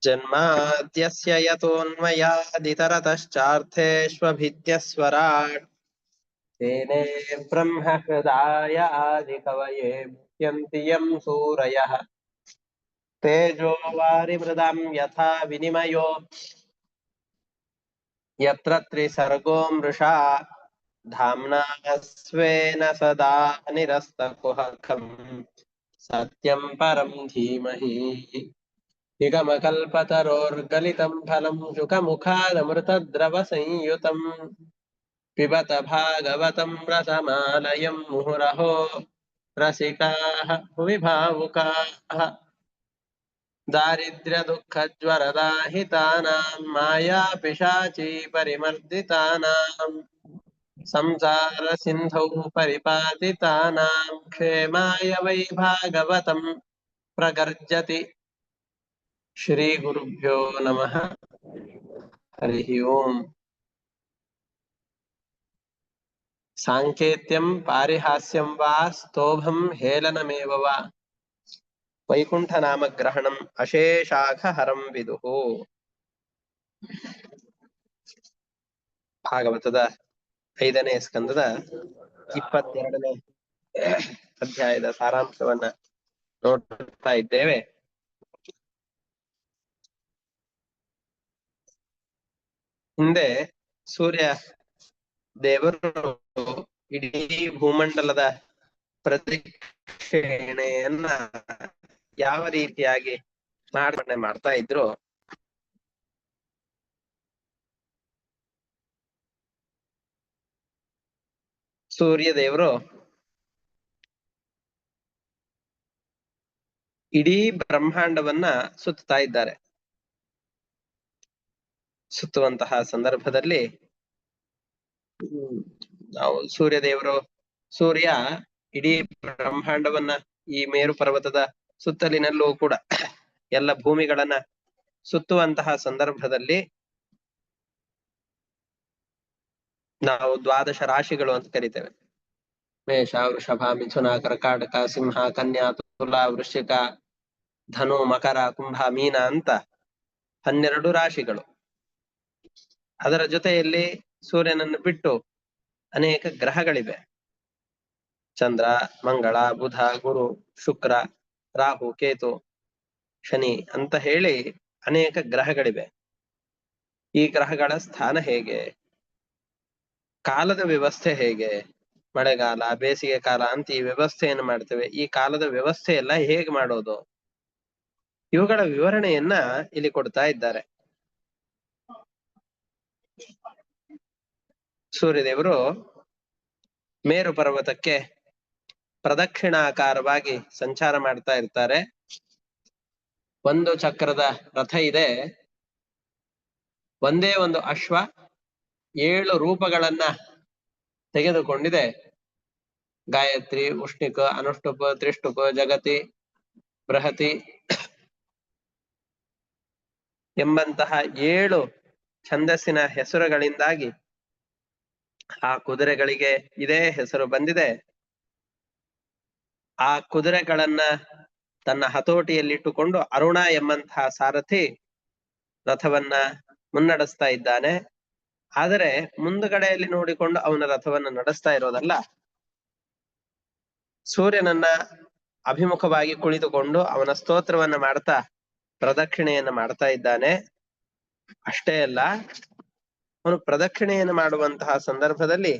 जन्माद्यस्य यतोऽन्वयादितरतश्चार्थेष्वभिद्यस्वराट् तेने ब्रह्महृदाय आदिकवये मुह्यन्ति यं सूरयः तेजो वारिमृदां यथा विनिमयो यत्र त्रिसर्गो मृषा धाम्ना स्वेन सदा निरस्तकुहकम् सत्यं परं धीमहि निगमकल्पतरोर्गलितं फलं शुकमुखादमृतद्रवसंयुतं पिबत भागवतं रसमालयं मुहुरहो रसिकाः भुवि भावुकाः दारिद्र्यदुःखज्वरदाहितानां मायापिशाची परिमर्दितानां संसारसिन्धौ परिपातितानां क्षेमाय वै भागवतं प्रगर्जति श्रीगुरुभ्यो नमः हरिः ओम् साङ्केत्यं पारिहास्यं वा स्तोभं हेलनमेव वा वैकुण्ठनामग्रहणम् अशेषाघहरं विदुः ಭಾಗವತದ 5ನೇ ಸ್ಕಂದದ 22ನೇ ಅಧ್ಯಾಯದ ಸಾರಾಂಶವನ್ನ ನೋಡ್ತಾ ಇದ್ದೇವೆ. ಹಿಂದೆ ಸೂರ್ಯ ದೇವರು ಇಡೀ ಭೂಮಂಡಲದ ಪ್ರದಕ್ಷಿಣೆಯನ್ನ ಯಾವ ರೀತಿಯಾಗಿ ಮಾಡ್ತಾ ಇದ್ರು ಸೂರ್ಯ ದೇವರು ಇಡೀ ಬ್ರಹ್ಮಾಂಡವನ್ನ ಸುತ್ತಾ ಇದ್ದಾರೆ. ಸುತ್ತುವಂತಹ ಸಂದರ್ಭದಲ್ಲಿ ನಾವು ಸೂರ್ಯ ಇಡೀ ಬ್ರಹ್ಮಾಂಡವನ್ನ ಈ ಮೇರು ಪರ್ವತದ ಸುತ್ತಲಿನಲ್ಲೂ ಕೂಡ ಎಲ್ಲ ಭೂಮಿಗಳನ್ನ ಸುತ್ತುವಂತಹ ಸಂದರ್ಭದಲ್ಲಿ ನಾವು ದ್ವಾದಶ ರಾಶಿಗಳು ಅಂತ ಕರಿತೇವೆ. ಮೇಷ, ವೃಷಭ, ಮಿಥುನ, ಕರ್ಕಾಟಕ, ಸಿಂಹ, ಕನ್ಯಾ, ತುಲಾ, ವೃಶ್ಚಿಕ, ಧನು, ಮಕರ, ಕುಂಭ, ಮೀನ ಅಂತ 12 ರಾಶಿಗಳು. ಅದರ ಜೊತೆಯಲ್ಲಿ ಸೂರ್ಯನನ್ನು ಬಿಟ್ಟು ಅನೇಕ ಗ್ರಹಗಳಿವೆ. ಚಂದ್ರ, ಮಂಗಳ, ಬುಧ, ಗುರು, ಶುಕ್ರ, ರಾಹು, ಕೇತು, ಶನಿ ಅಂತ ಹೇಳಿ ಅನೇಕ ಗ್ರಹಗಳಿವೆ. ಈ ಗ್ರಹಗಳ ಸ್ಥಾನ ಹೇಗೆ, ಕಾಲದ ವ್ಯವಸ್ಥೆ ಹೇಗೆ, ಮಳೆಗಾಲ, ಬೇಸಿಗೆ ಕಾಲ ಅಂತ ಈ ವ್ಯವಸ್ಥೆಯನ್ನು ಮಾಡ್ತೇವೆ. ಈ ಕಾಲದ ವ್ಯವಸ್ಥೆ ಎಲ್ಲ ಹೇಗೆ ಮಾಡೋದು, ಇವುಗಳ ವಿವರಣೆಯನ್ನ ಇಲ್ಲಿ ಕೊಡ್ತಾ ಇದ್ದಾರೆ. ಸೂರ್ಯದೇವರು ಮೇರು ಪರ್ವತಕ್ಕೆ ಪ್ರದಕ್ಷಿಣಾಕಾರವಾಗಿ ಸಂಚಾರ ಮಾಡ್ತಾ ಇರ್ತಾರೆ. ಒಂದು ಚಕ್ರದ ರಥ ಇದೆ. ಒಂದೇ ಒಂದು ಅಶ್ವ 7 ರೂಪಗಳನ್ನ ತೆಗೆದುಕೊಂಡಿದೆ. ಗಾಯತ್ರಿ, ಉಷ್ಣಿಕ, ಅನುಷ್ಠುಪ, ತ್ರಿಷ್ಟುಪ, ಜಗತಿ, ಬೃಹತಿ ಎಂಬಂತಹ 7 ಛಂದಸ್ಸಿನ ಹೆಸರುಗಳಿಂದಾಗಿ ಆ ಕುದುರೆಗಳಿಗೆ ಇದೇ ಹೆಸರು ಬಂದಿದೆ. ಆ ಕುದುರೆಗಳನ್ನ ತನ್ನ ಹತೋಟಿಯಲ್ಲಿಟ್ಟುಕೊಂಡು ಅರುಣ ಎಂಬಂತಹ ಸಾರಥಿ ರಥವನ್ನ ಮುನ್ನಡೆಸ್ತಾ ಇದ್ದಾನೆ. ಆದರೆ ಮುಂದುಗಡೆಯಲ್ಲಿ ನೋಡಿಕೊಂಡು ಅವನ ರಥವನ್ನ ನಡೆಸ್ತಾ ಇರೋದಲ್ಲ, ಸೂರ್ಯನನ್ನ ಅಭಿಮುಖವಾಗಿ ಕುಳಿತುಕೊಂಡು ಅವನ ಸ್ತೋತ್ರವನ್ನ ಮಾಡ್ತಾ ಪ್ರದಕ್ಷಿಣೆಯನ್ನ ಮಾಡ್ತಾ ಇದ್ದಾನೆ. ಅಷ್ಟೇ ಅಲ್ಲ, ಅವನು ಪ್ರದಕ್ಷಿಣೆಯನ್ನು ಮಾಡುವಂತಹ ಸಂದರ್ಭದಲ್ಲಿ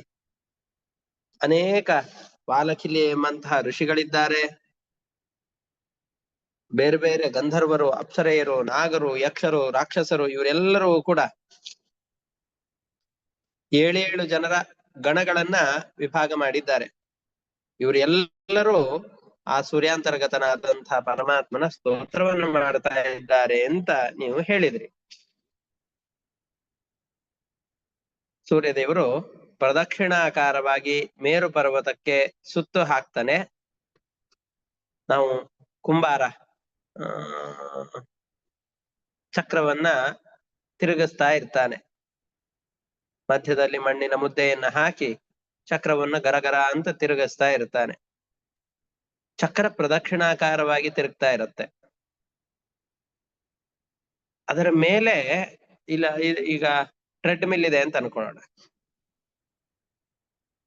ಅನೇಕ ವಾಲಕಿಲಿ ಎಂಬಂತಹ ಋಷಿಗಳಿದ್ದಾರೆ. ಬೇರೆ ಬೇರೆ ಗಂಧರ್ವರು, ಅಪ್ಸರೆಯರು, ನಾಗರು, ಯಕ್ಷರು, ರಾಕ್ಷಸರು ಇವರೆಲ್ಲರೂ ಕೂಡ 7 ಜನರ ಗಣಗಳನ್ನ ವಿಭಾಗ ಮಾಡಿದ್ದಾರೆ. ಇವರೆಲ್ಲರೂ ಆ ಸೂರ್ಯಾಂತರ್ಗತನಾದಂತಹ ಪರಮಾತ್ಮನ ಸ್ತೋತ್ರವನ್ನು ಮಾಡ್ತಾ ಇದ್ದಾರೆ ಅಂತ ನೀವು ಹೇಳಿದ್ರಿ. ಸೂರ್ಯದೇವರು ಪ್ರದಕ್ಷಿಣಾಕಾರವಾಗಿ ಮೇರು ಪರ್ವತಕ್ಕೆ ಸುತ್ತು ಹಾಕ್ತಾನೆ. ನಾವು ಕುಂಬಾರ ಚಕ್ರವನ್ನ ತಿರುಗಿಸ್ತಾ ಇರ್ತಾನೆ. ಮಧ್ಯದಲ್ಲಿ ಮಣ್ಣಿನ ಮುದ್ದೆಯನ್ನ ಹಾಕಿ ಚಕ್ರವನ್ನ ಗರಗರ ಅಂತ ತಿರುಗಿಸ್ತಾ ಇರ್ತಾನೆ. ಚಕ್ರ ಪ್ರದಕ್ಷಿಣಾಕಾರವಾಗಿ ತಿರುಗ್ತಾ ಇರುತ್ತೆ. ಅದರ ಮೇಲೆ ಇಲ್ಲ ಈಗ ಟ್ರೆಡ್ಮಿಲ್ ಇದೆ ಅಂತ ಅನ್ಕೊಳ್ಳೋಣ.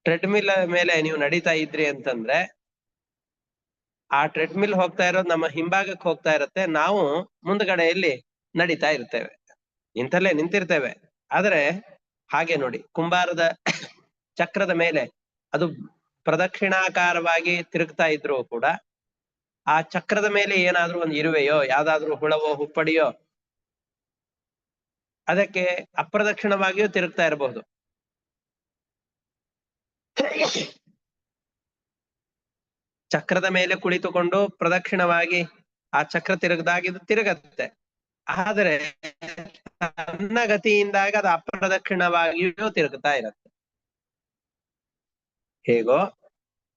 ಟ್ರೆಡ್ಮಿಲ್ ಮೇಲೆ ನೀವು ನಡೀತಾ ಇದ್ರಿ ಅಂತಂದ್ರೆ ಆ ಟ್ರೆಡ್ಮಿಲ್ ಹೋಗ್ತಾ ಇರೋದು ನಮ್ಮ ಹಿಂಭಾಗಕ್ಕೆ ಹೋಗ್ತಾ ಇರುತ್ತೆ, ನಾವು ಮುಂದ್ಗಡೆಯಲ್ಲಿ ನಡೀತಾ ಇರ್ತೇವೆ, ನಿಂತಲ್ಲೇ ನಿಂತಿರ್ತೇವೆ. ಆದ್ರೆ ಹಾಗೆ ನೋಡಿ, ಕುಂಬಾರದ ಚಕ್ರದ ಮೇಲೆ ಅದು ಪ್ರದಕ್ಷಿಣಾಕಾರವಾಗಿ ತಿರುಗ್ತಾ ಇದ್ರು ಕೂಡ ಆ ಚಕ್ರದ ಮೇಲೆ ಏನಾದ್ರೂ ಒಂದು ಇರುವೆಯೋ ಯಾವ್ದಾದ್ರೂ ಹುಳವೋ ಹುಪ್ಪಡಿಯೋ ಅದಕ್ಕೆ ಅಪ್ರದಕ್ಷಿಣವಾಗಿಯೂ ತಿರುಗ್ತಾ ಇರಬಹುದು. ಚಕ್ರದ ಮೇಲೆ ಕುಳಿತುಕೊಂಡು ಪ್ರದಕ್ಷಿಣವಾಗಿ ಆ ಚಕ್ರ ತಿರುಗದಾಗಿದ್ದು ತಿರುಗತ್ತೆ, ಆದರೆ ತನ್ನ ಗತಿಯಿಂದಾಗ ಅದು ಅಪ್ರದಕ್ಷಿಣವಾಗಿಯೂ ತಿರುಗುತ್ತಾ ಇರತ್ತೆ. ಹೇಗೋ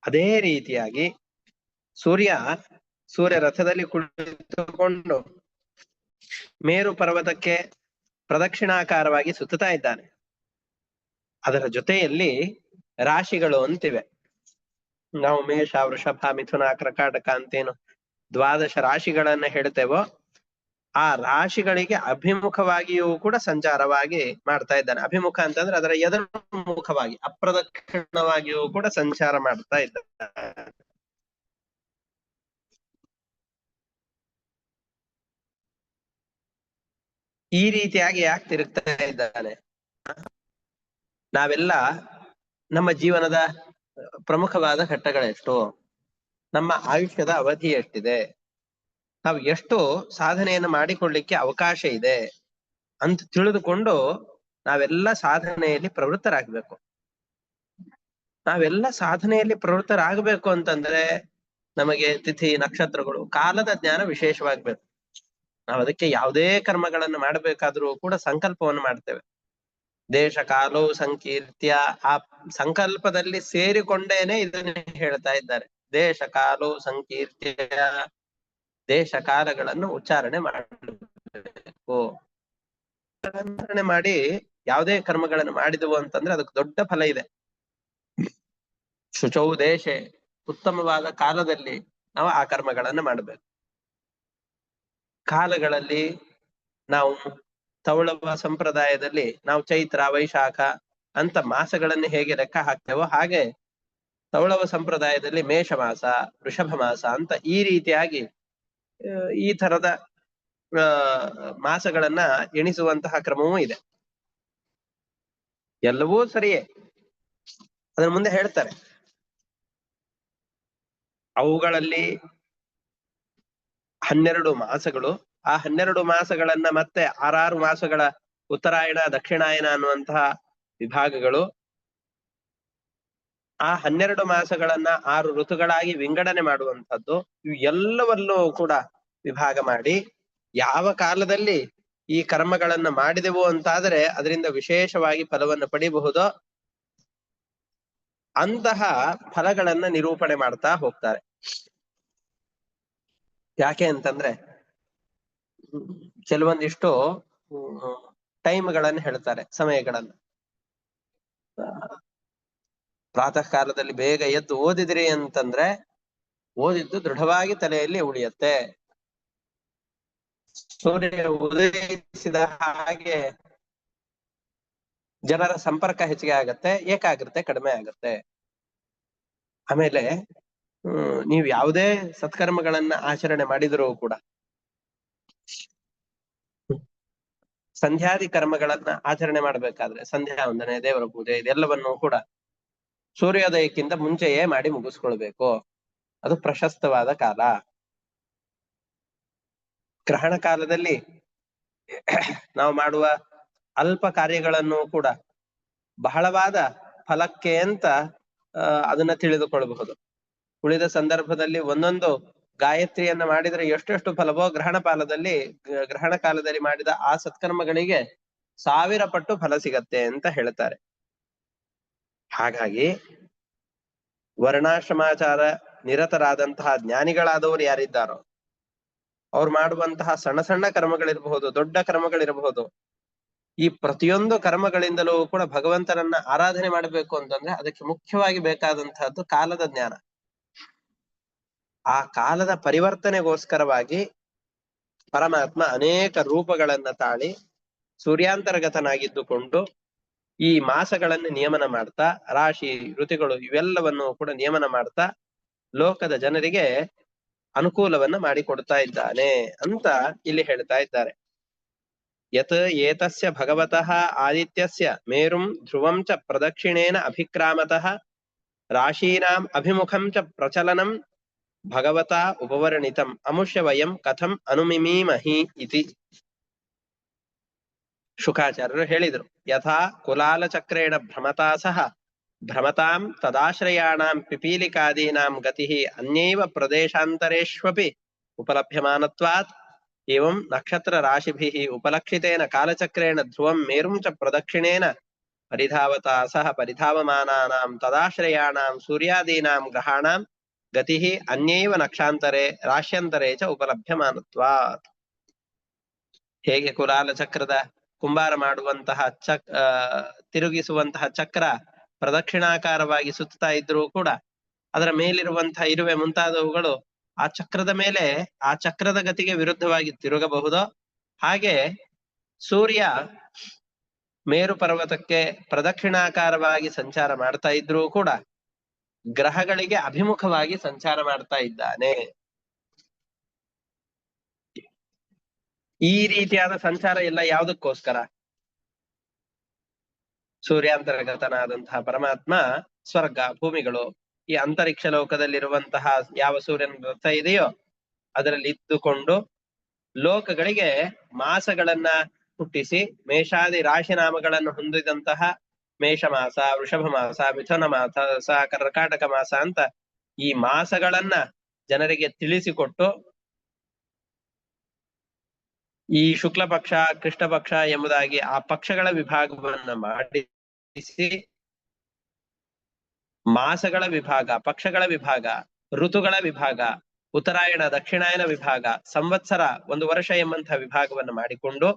ಅದೇ ರೀತಿಯಾಗಿ ಸೂರ್ಯ ರಥದಲ್ಲಿ ಕುಳಿತುಕೊಂಡು ಮೇರು ಪರ್ವತಕ್ಕೆ ಪ್ರದಕ್ಷಿಣಾಕಾರವಾಗಿ ಸುತ್ತುತ್ತಾ ಇದ್ದಾನೆ. ಅದರ ಜೊತೆಯಲ್ಲಿ ರಾಶಿಗಳು ಅಂತಿವೆ. ನಾವು ಮೇಷ, ವೃಷಭ, ಮಿಥುನ, ಕರ್ಕಾಟಕ ಅಂತೇನು 12 ರಾಶಿಗಳನ್ನ ಹೇಳ್ತೇವೋ ಆ ರಾಶಿಗಳಿಗೆ ಅಭಿಮುಖವಾಗಿಯೂ ಕೂಡ ಸಂಚಾರವಾಗಿ ಮಾಡ್ತಾ ಇದ್ದಾನೆ. ಅಭಿಮುಖ ಅಂತಂದ್ರೆ ಅದರ ಎದುರ್ಮುಖವಾಗಿ ಅಪ್ರದಕ್ಷಿಣವಾಗಿಯೂ ಕೂಡ ಸಂಚಾರ ಮಾಡ್ತಾ ಇದ್ದಾನೆ. ಈ ರೀತಿಯಾಗಿ ಯಾಕೆ ತಿರುಗ್ತಾ ಇದ್ದಾನೆ? ನಾವೆಲ್ಲ ನಮ್ಮ ಜೀವನದ ಪ್ರಮುಖವಾದ ಘಟ್ಟಗಳೆಷ್ಟು, ನಮ್ಮ ಆಯುಷ್ಯದ ಅವಧಿ ಎಷ್ಟಿದೆ, ನಾವು ಎಷ್ಟು ಸಾಧನೆಯನ್ನು ಮಾಡಿಕೊಳ್ಳಿಕ್ಕೆ ಅವಕಾಶ ಇದೆ ಅಂತ ತಿಳಿದುಕೊಂಡು ನಾವೆಲ್ಲ ಸಾಧನೆಯಲ್ಲಿ ಪ್ರವೃತ್ತರಾಗಬೇಕು. ನಾವೆಲ್ಲ ಸಾಧನೆಯಲ್ಲಿ ಪ್ರವೃತ್ತರಾಗಬೇಕು ಅಂತಂದ್ರೆ ನಮಗೆ ತಿಥಿ ನಕ್ಷತ್ರಗಳು ಕಾಲದ ಜ್ಞಾನ ವಿಶೇಷವಾಗ್ಬೇಕು. ನಾವು ಅದಕ್ಕೆ ಯಾವುದೇ ಕರ್ಮಗಳನ್ನು ಮಾಡಬೇಕಾದ್ರೂ ಕೂಡ ಸಂಕಲ್ಪವನ್ನು ಮಾಡ್ತೇವೆ. ದೇಶ ಕಾಲೋ ಸಂಕೀರ್ತ್ಯ, ಆ ಸಂಕಲ್ಪದಲ್ಲಿ ಸೇರಿಕೊಂಡೇನೆ ಇದನ್ನು ಹೇಳ್ತಾ ಇದ್ದಾರೆ. ದೇಶ ಕಾಲೋ ಸಂಕೀರ್ತ್ಯ, ದೇಶ ಕಾಲಗಳನ್ನು ಉಚ್ಚಾರಣೆ ಮಾಡಬೇಕು. ಉಚ್ಚಾರಣೆ ಮಾಡಿ ಯಾವುದೇ ಕರ್ಮಗಳನ್ನು ಮಾಡಿದವು ಅಂತಂದ್ರೆ ಅದಕ್ಕೆ ದೊಡ್ಡ ಫಲ ಇದೆ. ಶುಚೌ ದೇಶ, ಉತ್ತಮವಾದ ಕಾಲದಲ್ಲಿ ನಾವು ಆ ಕರ್ಮಗಳನ್ನ ಮಾಡಬೇಕು. ಕಾಲಗಳಲ್ಲಿ ನಾವು ತೌಳವ ಸಂಪ್ರದಾಯದಲ್ಲಿ ನಾವು ಚೈತ್ರ, ವೈಶಾಖ ಅಂತ ಮಾಸಗಳನ್ನು ಹೇಗೆ ಲೆಕ್ಕ ಹಾಕ್ತೇವೋ ಹಾಗೆ ತೌಳವ ಸಂಪ್ರದಾಯದಲ್ಲಿ ಮೇಷ ಮಾಸ, ವೃಷಭ ಮಾಸ ಅಂತ ಈ ರೀತಿಯಾಗಿ ಈ ತರದ ಮಾಸಗಳನ್ನ ಎಣಿಸುವಂತಹ ಕ್ರಮವೂ ಇದೆ. ಎಲ್ಲವೂ ಸರಿಯೇ, ಅದರ ಮುಂದೆ ಹೇಳ್ತಾರೆ ಅವುಗಳಲ್ಲಿ 12 ಮಾಸಗಳು, ಆ 12 ಮಾಸಗಳನ್ನ ಮತ್ತೆ 6 ಮಾಸಗಳ ಉತ್ತರಾಯಣ, ದಕ್ಷಿಣಾಯನ ಅನ್ನುವಂತಹ ವಿಭಾಗಗಳು, ಆ 12 ಮಾಸಗಳನ್ನ 6 ಋತುಗಳಾಗಿ ವಿಂಗಡಣೆ ಮಾಡುವಂಥದ್ದು, ಇವು ಎಲ್ಲವನ್ನೂ ಕೂಡ ವಿಭಾಗ ಮಾಡಿ ಯಾವ ಕಾಲದಲ್ಲಿ ಈ ಕರ್ಮಗಳನ್ನ ಮಾಡಿದೆವು ಅಂತಾದರೆ ಅದರಿಂದ ವಿಶೇಷವಾಗಿ ಫಲವನ್ನು ಪಡಿಬಹುದೋ ಅಂತಹ ಫಲಗಳನ್ನ ನಿರೂಪಣೆ ಮಾಡ್ತಾ ಹೋಗ್ತಾರೆ. ಯಾಕೆ ಅಂತಂದ್ರೆ ಕೆಲವೊಂದಿಷ್ಟು ಟೈಮ್ಗಳನ್ನು ಹೇಳ್ತಾರೆ, ಸಮಯಗಳನ್ನು. ಪ್ರಾತಃ ಕಾಲದಲ್ಲಿ ಬೇಗ ಎದ್ದು ಓದಿದ್ರಿ ಅಂತಂದ್ರೆ ಓದಿದ್ದು ದೃಢವಾಗಿ ತಲೆಯಲ್ಲಿ ಉಳಿಯತ್ತೆ. ಸೂರ್ಯ ಉದಯಿಸಿದ ಹಾಗೆ ಜನರ ಸಂಪರ್ಕ ಹೆಚ್ಚಿಗೆ ಆಗತ್ತೆ, ಏಕಾಗ್ರತೆ ಕಡಿಮೆ ಆಗತ್ತೆ. ಆಮೇಲೆ ನೀವು ಯಾವುದೇ ಸತ್ಕರ್ಮಗಳನ್ನ ಆಚರಣೆ ಮಾಡಿದರೂ ಕೂಡ ಸಂಧ್ಯಾದಿ ಕರ್ಮಗಳನ್ನ ಆಚರಣೆ ಮಾಡ್ಬೇಕಾದ್ರೆ ಸಂಧ್ಯಾ ವಂದನೆ, ದೇವರ ಪೂಜೆ ಇದೆಲ್ಲವನ್ನೂ ಕೂಡ ಸೂರ್ಯೋದಯಕ್ಕಿಂತ ಮುಂಚೆಯೇ ಮಾಡಿ ಮುಗಿಸ್ಕೊಳ್ಬೇಕು. ಅದು ಪ್ರಶಸ್ತವಾದ ಕಾಲ. ಗ್ರಹಣ ಕಾಲದಲ್ಲಿ ನಾವು ಮಾಡುವ ಅಲ್ಪ ಕಾರ್ಯಗಳನ್ನು ಕೂಡ ಬಹಳವಾದ ಫಲಕ್ಕೆ ಅಂತ ಅದನ್ನ ತಿಳಿದುಕೊಳ್ಳಬಹುದು. ಉಳಿದ ಸಂದರ್ಭದಲ್ಲಿ ಒಂದೊಂದು ಗಾಯತ್ರಿಯನ್ನ ಮಾಡಿದ್ರೆ ಎಷ್ಟೆಷ್ಟು ಫಲವೋ ಗ್ರಹಣ ಕಾಲದಲ್ಲಿ ಮಾಡಿದ ಆ ಸತ್ಕರ್ಮಗಳಿಗೆ 1000 ಪಟ್ಟು ಫಲ ಸಿಗತ್ತೆ ಅಂತ ಹೇಳ್ತಾರೆ. ಹಾಗಾಗಿ ವರ್ಣಾಶ್ರಮಾಚಾರ ನಿರತರಾದಂತಹ ಜ್ಞಾನಿಗಳಾದವರು ಯಾರಿದ್ದಾರೋ ಅವ್ರು ಮಾಡುವಂತಹ ಸಣ್ಣ ಸಣ್ಣ ಕರ್ಮಗಳಿರಬಹುದು, ದೊಡ್ಡ ಕರ್ಮಗಳಿರಬಹುದು, ಈ ಪ್ರತಿಯೊಂದು ಕರ್ಮಗಳಿಂದಲೂ ಕೂಡ ಭಗವಂತನನ್ನ ಆರಾಧನೆ ಮಾಡಬೇಕು ಅಂತಂದ್ರೆ ಅದಕ್ಕೆ ಮುಖ್ಯವಾಗಿ ಬೇಕಾದಂತಹದ್ದು ಕಾಲದ ಜ್ಞಾನ. ಆ ಕಾಲದ ಪರಿವರ್ತನೆಗೋಸ್ಕರವಾಗಿ ಪರಮಾತ್ಮ ಅನೇಕ ರೂಪಗಳನ್ನ ತಾಳಿ ಸೂರ್ಯಾಂತರ್ಗತನಾಗಿದ್ದುಕೊಂಡು ಈ ಮಾಸಗಳನ್ನು ನಿಯಮನ ಮಾಡ್ತಾ, ರಾಶಿ ಋತುಗಳು ಇವೆಲ್ಲವನ್ನು ಕೂಡ ನಿಯಮನ ಮಾಡ್ತಾ ಲೋಕದ ಜನರಿಗೆ ಅನುಕೂಲವನ್ನ ಮಾಡಿಕೊಡ್ತಾ ಇದ್ದಾನೆ ಅಂತ ಇಲ್ಲಿ ಹೇಳ್ತಾ ಇದ್ದಾರೆ. ಯತ್ ಏತಸ್ಯ ಭಗವತಃ ಆದಿತ್ಯಸ್ಯ ಮೇರುಂ ಧ್ರುವಂ ಚ ಪ್ರದಕ್ಷಿಣೇನ ಅಭಿಕ್ರಾಮತಃ ರಾಶೀನಾಂ ಅಭಿಮುಖಂ ಚ ಪ್ರಚಲನಂ ಭಗವತಾ ಉಪವರ್ಣಿತಂ ಅಮುಷ್ಯ ವಯಂ ಕಥಂ ಅನುಮಿಮೀಮಹಿ ಇತಿ. ಶುಕಾಚಾರ್ಯರು ಹೇಳಿದರು, ಯಥಾ ಕುಲಾಲ ಚಕ್ರೇಣ ಭ್ರಮತಾ ಸಹ ಭ್ರಮತಾಂ ತದಾಶ್ರಯಾಣಾಂ ಪಿಪೀಲಿಕಾದೀನಾಂ ಗತಿ ಅನ್ಯೈವ ಪ್ರದೇಶಾಂತರೇಷ್ವಪಿ ಉಪಲಭ್ಯಮಾನತ್ವಾತ್ ಏವಂ ನಕ್ಷತ್ರ ರಾಶಿಭಿಃ ಉಪಲಕ್ಷಿತೇನ ಕಾಲಚಕ್ರೇಣ ಧ್ರುವಂ ಮೇರುಂ ಚ ಪ್ರದಕ್ಷಿಣೇನ ಪರಿಧಾವತಾ ಸಹ ಪರಿಧಾವಮಾನಾನಾಂ ತದಾಶ್ರಯಾಣಾಂ ಸೂರ್ಯಾದೀನಾಂ ಗ್ರಹಾಣಾಂ ಗತಿ ಅನ್ಯೈವ ನಕ್ಷಾಂತರೆ ರಾಶ್ಯಂತರೆ ಚ ಉಪಲಭ್ಯಮಾನತ್ವಾತ್. ಹೇಗೆ ಕುಲಾಲ ಚಕ್ರದ ಕುಂಬಾರ ಮಾಡುವಂತಹ ತಿರುಗಿಸುವಂತಹ ಚಕ್ರ ಪ್ರದಕ್ಷಿಣಾಕಾರವಾಗಿ ಸುತ್ತಾ ಇದ್ರೂ ಕೂಡ ಅದರ ಮೇಲಿರುವಂತಹ ಇರುವೆ ಮುಂತಾದವುಗಳು ಆ ಚಕ್ರದ ಮೇಲೆ ಆ ಚಕ್ರದ ಗತಿಗೆ ವಿರುದ್ಧವಾಗಿ ತಿರುಗಬಹುದು. ಹಾಗೆ ಸೂರ್ಯ ಮೇರು ಪರ್ವತಕ್ಕೆ ಪ್ರದಕ್ಷಿಣಾಕಾರವಾಗಿ ಸಂಚಾರ ಮಾಡ್ತಾ ಇದ್ರೂ ಕೂಡ ಗ್ರಹಗಳಿಗೆ ಅಭಿಮುಖವಾಗಿ ಸಂಚಾರ ಮಾಡ್ತಾ ಇದ್ದಾನೆ. ಈ ರೀತಿಯಾದ ಸಂಚಾರ ಎಲ್ಲ ಯಾವುದಕ್ಕೋಸ್ಕರ? ಸೂರ್ಯಾಂತರ್ಗತನಾದಂತಹ ಪರಮಾತ್ಮ ಸ್ವರ್ಗ ಭೂಮಿಗಳು ಈ ಅಂತರಿಕ್ಷ ಲೋಕದಲ್ಲಿರುವಂತಹ ಯಾವ ಸೂರ್ಯನ ರಥ ಇದೆಯೋ ಅದರಲ್ಲಿ ಇದ್ದುಕೊಂಡು ಲೋಕಗಳಿಗೆ ಮಾಸಗಳನ್ನ ಹುಟ್ಟಿಸಿ ಮೇಷಾದಿ ರಾಶಿನಾಮಗಳನ್ನು ಹೊಂದಿದಂತಹ ಮೇಷ ಮಾಸ, ವೃಷಭ ಮಾಸ, ಮಿಥುನ ಮಾಸ, ಕರ್ಕಾಟಕ ಮಾಸ ಅಂತ ಈ ಮಾಸಗಳನ್ನ ಜನರಿಗೆ ತಿಳಿಸಿಕೊಟ್ಟು ಈ ಶುಕ್ಲ ಪಕ್ಷ ಕೃಷ್ಣ ಪಕ್ಷ ಎಂಬುದಾಗಿ ಆ ಪಕ್ಷಗಳ ವಿಭಾಗವನ್ನ ಮಾಡಿಸಿ ಮಾಸಗಳ ವಿಭಾಗ, ಪಕ್ಷಗಳ ವಿಭಾಗ, ಋತುಗಳ ವಿಭಾಗ, ಉತ್ತರಾಯಣ ದಕ್ಷಿಣಾಯನ ವಿಭಾಗ, ಸಂವತ್ಸರ ಒಂದು ವರ್ಷ ಎಂಬಂತಹ ವಿಭಾಗವನ್ನು ಮಾಡಿಕೊಂಡು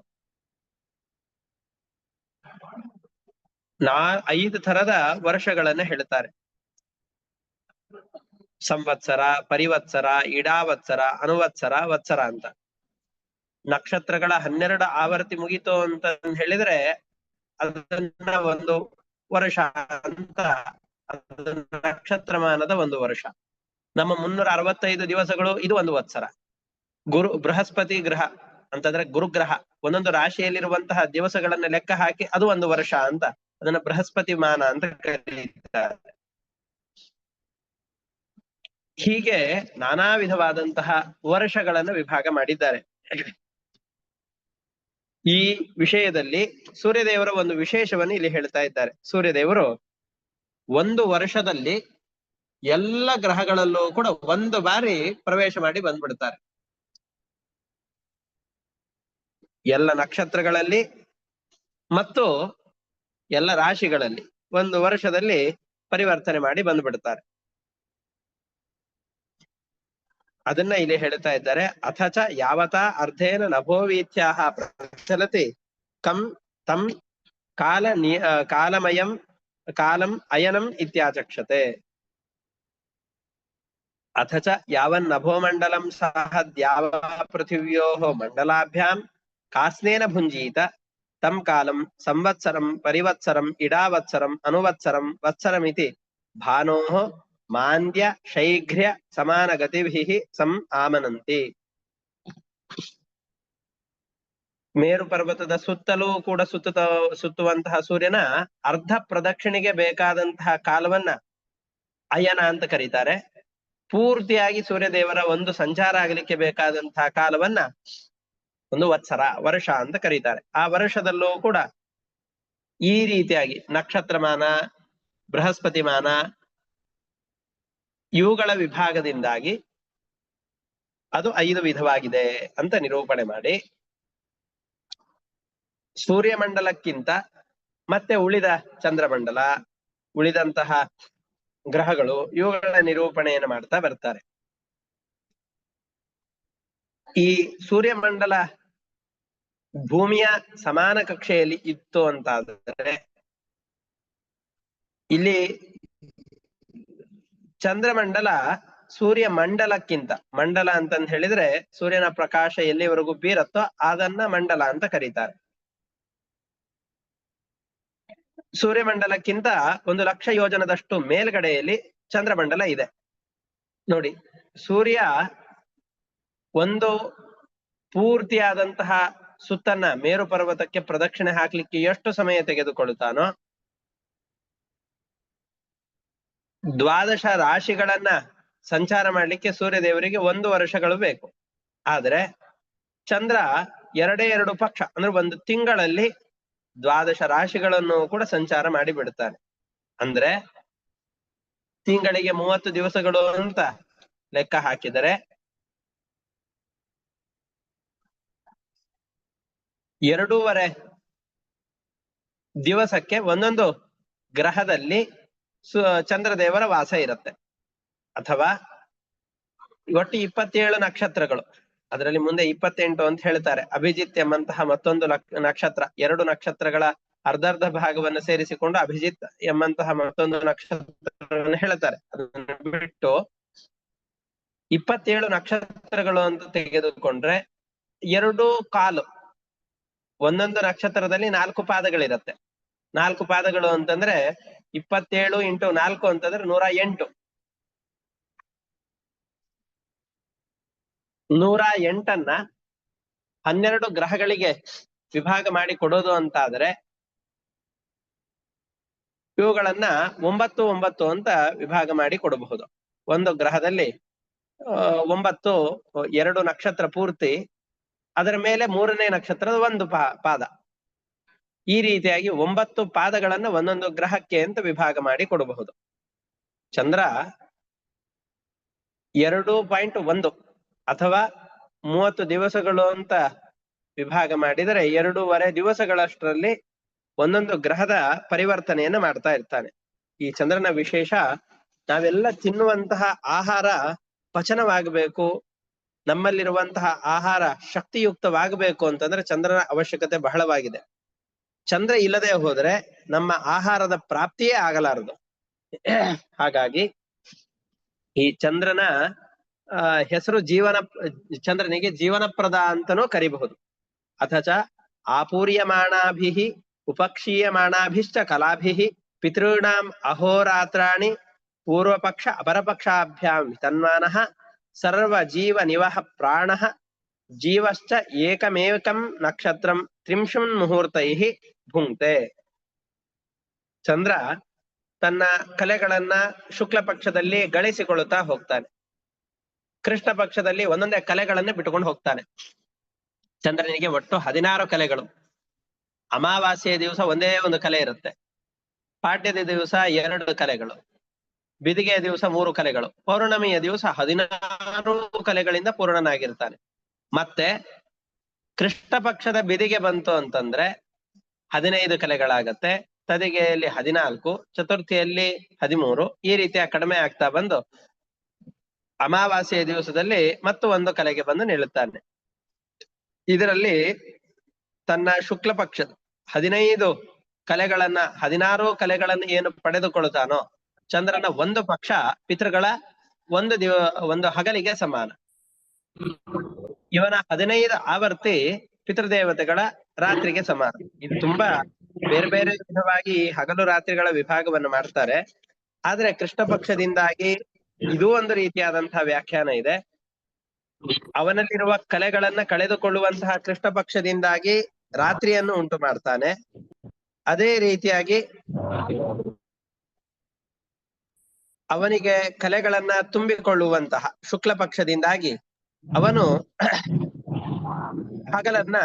5 ಥರದ ವರ್ಷಗಳನ್ನ ಹೇಳ್ತಾರೆ. ಸಂವತ್ಸರ, ಪರಿವತ್ಸರ, ಇಡಾವತ್ಸರ, ಅನುವತ್ಸರ, ವತ್ಸರ ಅಂತ. ನಕ್ಷತ್ರಗಳ 12 ಆವರ್ತಿ ಮುಗಿತು ಅಂತ ಹೇಳಿದ್ರೆ ಅದನ್ನ ಒಂದು ವರ್ಷ ಅಂತ, ನಕ್ಷತ್ರಮಾನದ ಒಂದು ವರ್ಷ. ನಮ್ಮ 365 ದಿವಸಗಳು ಇದು ಒಂದು ವತ್ಸರ. ಬೃಹಸ್ಪತಿ ಗ್ರಹ ಅಂತಂದ್ರೆ ಗುರುಗ್ರಹ ಒಂದೊಂದು ರಾಶಿಯಲ್ಲಿರುವಂತಹ ದಿವಸಗಳನ್ನ ಲೆಕ್ಕ ಹಾಕಿ ಅದು ಒಂದು ವರ್ಷ ಅಂತ, ಅದನ್ನ ಬೃಹಸ್ಪತಿ ಮಾನ ಅಂತ ಕರೀತಾರೆ. ಹೀಗೆ ನಾನಾ ವಿಧವಾದಂತಹ ವರ್ಷಗಳನ್ನು ವಿಭಾಗ ಮಾಡಿದ್ದಾರೆ. ಈ ವಿಷಯದಲ್ಲಿ ಸೂರ್ಯದೇವರ ಒಂದು ವಿಶೇಷವನ್ನು ಇಲ್ಲಿ ಹೇಳ್ತಾ ಇದ್ದಾರೆ. ಸೂರ್ಯದೇವರು ಒಂದು ವರ್ಷದಲ್ಲಿ ಎಲ್ಲ ಗ್ರಹಗಳಲ್ಲೂ ಕೂಡ ಒಂದು ಬಾರಿ ಪ್ರವೇಶ ಮಾಡಿ ಬಂದ್ಬಿಡ್ತಾರೆ. ಎಲ್ಲ ನಕ್ಷತ್ರಗಳಲ್ಲಿ ಮತ್ತು ಎಲ್ಲ ರಾಶಿಗಳಲ್ಲಿ ಒಂದು ವರ್ಷದಲ್ಲಿ ಪರಿವರ್ತನೆ ಮಾಡಿ ಬಂದ್ಬಿಡ್ತಾರೆ. ಅದನ್ನ ಇಲ್ಲಿ ಹೇಳ್ತಾ ಇದ್ದಾರೆ. ಅಥಚ ಯಾವತಾ ಅರ್ಧೇನ ನಭೋವೀಥ್ಯಾಹ ಪ್ರಚಲತಿ ಕಂ ತಂ ಕಾಲಮಯಂ ಕಾಲಂ ಅಯನಂ ಇತ್ಯಾಚಕ್ಷತೆ. ಅಥಚ ಯಾವನ್ನಭೋಮಂಡಲಂ ಸಹ ದ್ಯಾವ ಪೃಥಿವ್ಯೋಃ ಮಂಡಲಾಭ್ಯಾಂ ಕಾಸ್ನೇನ ಭುಂಜೀತ ತಂ ಕಾಲಂ ಸಂವತ್ಸರಂ ಪರಿವತ್ಸರಂ ಇಡಾವತ್ಸರಂ ಅನುವತ್ಸರಂ ವತ್ಸರಮಿತಿ ಭಾನೋಃ ಮಾಂದ್ಯ ಶೈಘ್ರ್ಯ ಸಮಾನ ಗತಿಭಿಃ ಸಂ ಆಮನಂತಿ. ಮೇರು ಪರ್ವತದ ಸುತ್ತಲೂ ಕೂಡ ಸುತ್ತುವಂತಹ ಸೂರ್ಯನ ಅರ್ಧ ಪ್ರದಕ್ಷಿಣೆಗೆ ಬೇಕಾದಂತಹ ಕಾಲವನ್ನ ಅಯನ ಅಂತ ಕರೀತಾರೆ. ಪೂರ್ತಿಯಾಗಿ ಸೂರ್ಯದೇವರ ಒಂದು ಸಂಚಾರ ಆಗಲಿಕ್ಕೆ ಬೇಕಾದಂತಹ ಕಾಲವನ್ನ ಒಂದು ವತ್ಸರ, ವರ್ಷ ಅಂತ ಕರೀತಾರೆ. ಆ ವರ್ಷದಲ್ಲೂ ಕೂಡ ಈ ರೀತಿಯಾಗಿ ನಕ್ಷತ್ರಮಾನ, ಬೃಹಸ್ಪತಿ ಮಾನ ಇವುಗಳ ವಿಭಾಗದಿಂದಾಗಿ ಅದು 5 ವಿಧವಾಗಿದೆ ಅಂತ ನಿರೂಪಣೆ ಮಾಡಿ, ಸೂರ್ಯಮಂಡಲಕ್ಕಿಂತ ಮತ್ತೆ ಉಳಿದ ಚಂದ್ರಮಂಡಲ, ಉಳಿದಂತಹ ಗ್ರಹಗಳು ಇವುಗಳ ನಿರೂಪಣೆಯನ್ನು ಮಾಡ್ತಾ ಬರ್ತಾರೆ. ಈ ಸೂರ್ಯಮಂಡಲ ಭೂಮಿಯ ಸಮಾನ ಕಕ್ಷೆಯಲ್ಲಿ ಇತ್ತು ಅಂತಾದರೆ ಇಲ್ಲಿ ಚಂದ್ರಮಂಡಲ ಸೂರ್ಯ ಮಂಡಲಕ್ಕಿಂತ, ಮಂಡಲ ಅಂತಂದ್ ಹೇಳಿದ್ರೆ ಸೂರ್ಯನ ಪ್ರಕಾಶ ಎಲ್ಲಿವರೆಗೂ ಬೀರತ್ತೋ ಅದನ್ನ ಮಂಡಲ ಅಂತ ಕರೀತಾರೆ. ಸೂರ್ಯಮಂಡಲಕ್ಕಿಂತ 1,00,000 ಯೋಜನದಷ್ಟು ಮೇಲ್ಗಡೆಯಲ್ಲಿ ಚಂದ್ರಮಂಡಲ ಇದೆ. ನೋಡಿ, ಸೂರ್ಯ ಒಂದು ಪೂರ್ತಿಯಾದಂತಹ ಸುತ್ತನ್ನ ಮೇರು ಪರ್ವತಕ್ಕೆ ಪ್ರದಕ್ಷಿಣೆ ಹಾಕ್ಲಿಕ್ಕೆ ಎಷ್ಟು ಸಮಯ ತೆಗೆದುಕೊಳ್ಳುತ್ತಾನೋ, 12 ರಾಶಿಗಳನ್ನ ಸಂಚಾರ ಮಾಡ್ಲಿಕ್ಕೆ ಸೂರ್ಯ ದೇವರಿಗೆ 1 ವರ್ಷಗಳು ಬೇಕು. ಆದ್ರೆ ಚಂದ್ರ 2 ಪಕ್ಷ ಅಂದ್ರೆ 1 ತಿಂಗಳಲ್ಲಿ 12 ರಾಶಿಗಳನ್ನು ಕೂಡ ಸಂಚಾರ ಮಾಡಿ ಬಿಡುತ್ತಾನೆ. ಅಂದ್ರೆ ತಿಂಗಳಿಗೆ 30 ದಿವಸಗಳು ಅಂತ ಲೆಕ್ಕ ಹಾಕಿದರೆ 2.5 ದಿವಸಕ್ಕೆ ಒಂದೊಂದು ಗ್ರಹದಲ್ಲಿ ಚಂದ್ರದೇವರ ವಾಸ ಇರುತ್ತೆ. ಅಥವಾ ಒಟ್ಟು 27 ನಕ್ಷತ್ರಗಳು, ಅದರಲ್ಲಿ ಮುಂದೆ 28 ಅಂತ ಹೇಳ್ತಾರೆ. ಅಭಿಜಿತ್ ಎಂಬಂತಹ ಮತ್ತೊಂದು ನಕ್ಷತ್ರ, 2 ನಕ್ಷತ್ರಗಳ ಅರ್ಧರ್ಧ ಭಾಗವನ್ನು ಸೇರಿಸಿಕೊಂಡು ಅಭಿಜಿತ್ ಎಂಬಂತಹ ಮತ್ತೊಂದು ನಕ್ಷತ್ರವನ್ನು ಹೇಳ್ತಾರೆ. ಅದನ್ನು ಬಿಟ್ಟು 27 ನಕ್ಷತ್ರಗಳು ಅಂತ ತೆಗೆದುಕೊಂಡ್ರೆ 2.25, ಒಂದೊಂದು ನಕ್ಷತ್ರದಲ್ಲಿ 4 ಪಾದಗಳಿರುತ್ತೆ. 4 ಪಾದಗಳು ಅಂತಂದ್ರೆ 27 × 4 ಅಂತಂದ್ರೆ 108. 108 12 ಗ್ರಹಗಳಿಗೆ ವಿಭಾಗ ಮಾಡಿ ಕೊಡೋದು ಅಂತಾದ್ರೆ ಇವುಗಳನ್ನ 9 9 ಅಂತ ವಿಭಾಗ ಮಾಡಿ ಕೊಡಬಹುದು. ಒಂದು ಗ್ರಹದಲ್ಲಿ 9, 2 ನಕ್ಷತ್ರ ಪೂರ್ತಿ, ಅದರ ಮೇಲೆ 3ನೇ ನಕ್ಷತ್ರದ 1 ಪಾದ, ಈ ರೀತಿಯಾಗಿ 9 ಪಾದಗಳನ್ನ ಒಂದೊಂದು ಗ್ರಹಕ್ಕೆ ಅಂತ ವಿಭಾಗ ಮಾಡಿ ಕೊಡಬಹುದು. ಚಂದ್ರ 2.1 ಅಥವಾ 30 ದಿವಸಗಳು ಅಂತ ವಿಭಾಗ ಮಾಡಿದರೆ 2.5 ದಿವಸಗಳಷ್ಟರಲ್ಲಿ ಒಂದೊಂದು ಗ್ರಹದ ಪರಿವರ್ತನೆಯನ್ನು ಮಾಡ್ತಾ ಇರ್ತಾನೆ. ಈ ಚಂದ್ರನ ವಿಶೇಷ, ನಾವೆಲ್ಲ ತಿನ್ನುವಂತಹ ಆಹಾರ ಪಚನವಾಗಬೇಕು, ನಮ್ಮಲ್ಲಿರುವಂತಹ ಆಹಾರ ಶಕ್ತಿಯುಕ್ತವಾಗಬೇಕು ಅಂತಂದ್ರೆ ಚಂದ್ರನ ಅವಶ್ಯಕತೆ ಬಹಳವಾಗಿದೆ. ಚಂದ್ರ ಇಲ್ಲದೆ ಹೋದ್ರೆ ನಮ್ಮ ಆಹಾರದ ಪ್ರಾಪ್ತಿಯೇ ಆಗಲಾರದು. ಹಾಗಾಗಿ ಈ ಚಂದ್ರನ ಹೆಸರು ಚಂದ್ರನಿಗೆ ಜೀವನಪ್ರದ ಅಂತನೂ ಕರಿಬಹುದು. ಅಥಚ ಆಪೂರ್ಯಮಾಣಾಭಿಃ ಉಪಕ್ಷೀಯಮಾಣಾಭಿಶ್ಚ ಕಲಾಭಿಃ ಪಿತॄಣಾಂ ಅಹೋರಾತ್ರಾಣಿ ಪೂರ್ವಪಕ್ಷ ಅಪರಪಕ್ಷಾಭ್ಯಾಂ ತನ್ಮಾನಃ ಸರ್ವ ಜೀವ ನಿವಹ ಪ್ರಾಣಃ ಜೀವಶ್ಚ ಏಕಮೇಕಂ ನಕ್ಷತ್ರಂ 30 ಮುಹೂರ್ತೈಃ ಭುಂಕ್ತೆ. ಚಂದ್ರ ತನ್ನ ಕಲೆಗಳನ್ನ ಶುಕ್ಲ ಪಕ್ಷದಲ್ಲಿ ಗಳಿಸಿಕೊಳ್ಳುತ್ತಾ ಹೋಗ್ತಾನೆ, ಕೃಷ್ಣ ಪಕ್ಷದಲ್ಲಿ ಒಂದೊಂದೇ ಕಲೆಗಳನ್ನ ಬಿಟ್ಟುಕೊಂಡು ಹೋಗ್ತಾನೆ. ಚಂದ್ರನಿಗೆ ಒಟ್ಟು 16 ಕಲೆಗಳು. ಅಮಾವಾಸ್ಯೆಯ ದಿವಸ ಒಂದೇ ಒಂದು ಕಲೆ ಇರುತ್ತೆ, ಪಾಡ್ಯದ ದಿವಸ 2 ಕಲೆಗಳು, ಬಿದಿಗೆಯ ದಿವಸ 3 ಕಲೆಗಳು, ಪೌರ್ಣಮಿಯ ದಿವಸ 16 ಕಲೆಗಳಿಂದ ಪೂರ್ಣನಾಗಿರ್ತಾನೆ. ಮತ್ತೆ ಕೃಷ್ಣ ಪಕ್ಷದ ಬಿದಿಗೆ ಬಂತು ಅಂತಂದ್ರೆ 15 ಕಲೆಗಳಾಗತ್ತೆ, ತದಿಗೆಯಲ್ಲಿ 14, ಚತುರ್ಥಿಯಲ್ಲಿ 13, ಈ ರೀತಿಯ ಕಡಿಮೆ ಆಗ್ತಾ ಬಂದು ಅಮಾವಾಸ್ಯೆಯ ದಿವಸದಲ್ಲಿ ಮತ್ತು 1 ಕಲೆಗೆ ಬಂದು ನಿಲ್ಲುತ್ತಾನೆ. ಇದರಲ್ಲಿ ತನ್ನ ಶುಕ್ಲ ಪಕ್ಷದ 15 ಕಲೆಗಳನ್ನ 16 ಕಲೆಗಳನ್ನು ಏನು ಪಡೆದುಕೊಳ್ಳುತ್ತಾನೋ, ಚಂದ್ರನ 1 ಪಕ್ಷ ಪಿತೃಗಳ 1 ಹಗಲಿಗೆ ಸಮಾನ. ಇವನ 15 ಆವರ್ತಿ ಪಿತೃದೇವತೆಗಳ ರಾತ್ರಿಗೆ ಸಮಾನ. ಇದು ತುಂಬಾ ಬೇರೆ ಬೇರೆ ವಿಧವಾಗಿ ಹಗಲು ರಾತ್ರಿಗಳ ವಿಭಾಗವನ್ನು ಮಾಡ್ತಾರೆ. ಆದ್ರೆ ಕೃಷ್ಣ ಪಕ್ಷದಿಂದಾಗಿ ಇದೂ ಒಂದು ರೀತಿಯಾದಂತಹ ವ್ಯಾಖ್ಯಾನ ಇದೆ. ಅವನಲ್ಲಿರುವ ಕಲೆಗಳನ್ನ ಕಳೆದುಕೊಳ್ಳುವಂತಹ ಕೃಷ್ಣ ಪಕ್ಷದಿಂದಾಗಿ ರಾತ್ರಿಯನ್ನು ಉಂಟು ಮಾಡ್ತಾನೆ. ಅದೇ ರೀತಿಯಾಗಿ ಅವನಿಗೆ ಕಲೆಗಳನ್ನ ತುಂಬಿಕೊಳ್ಳುವಂತಹ ಶುಕ್ಲ ಪಕ್ಷದಿಂದಾಗಿ ಅವನು ಹಗಲನ್ನ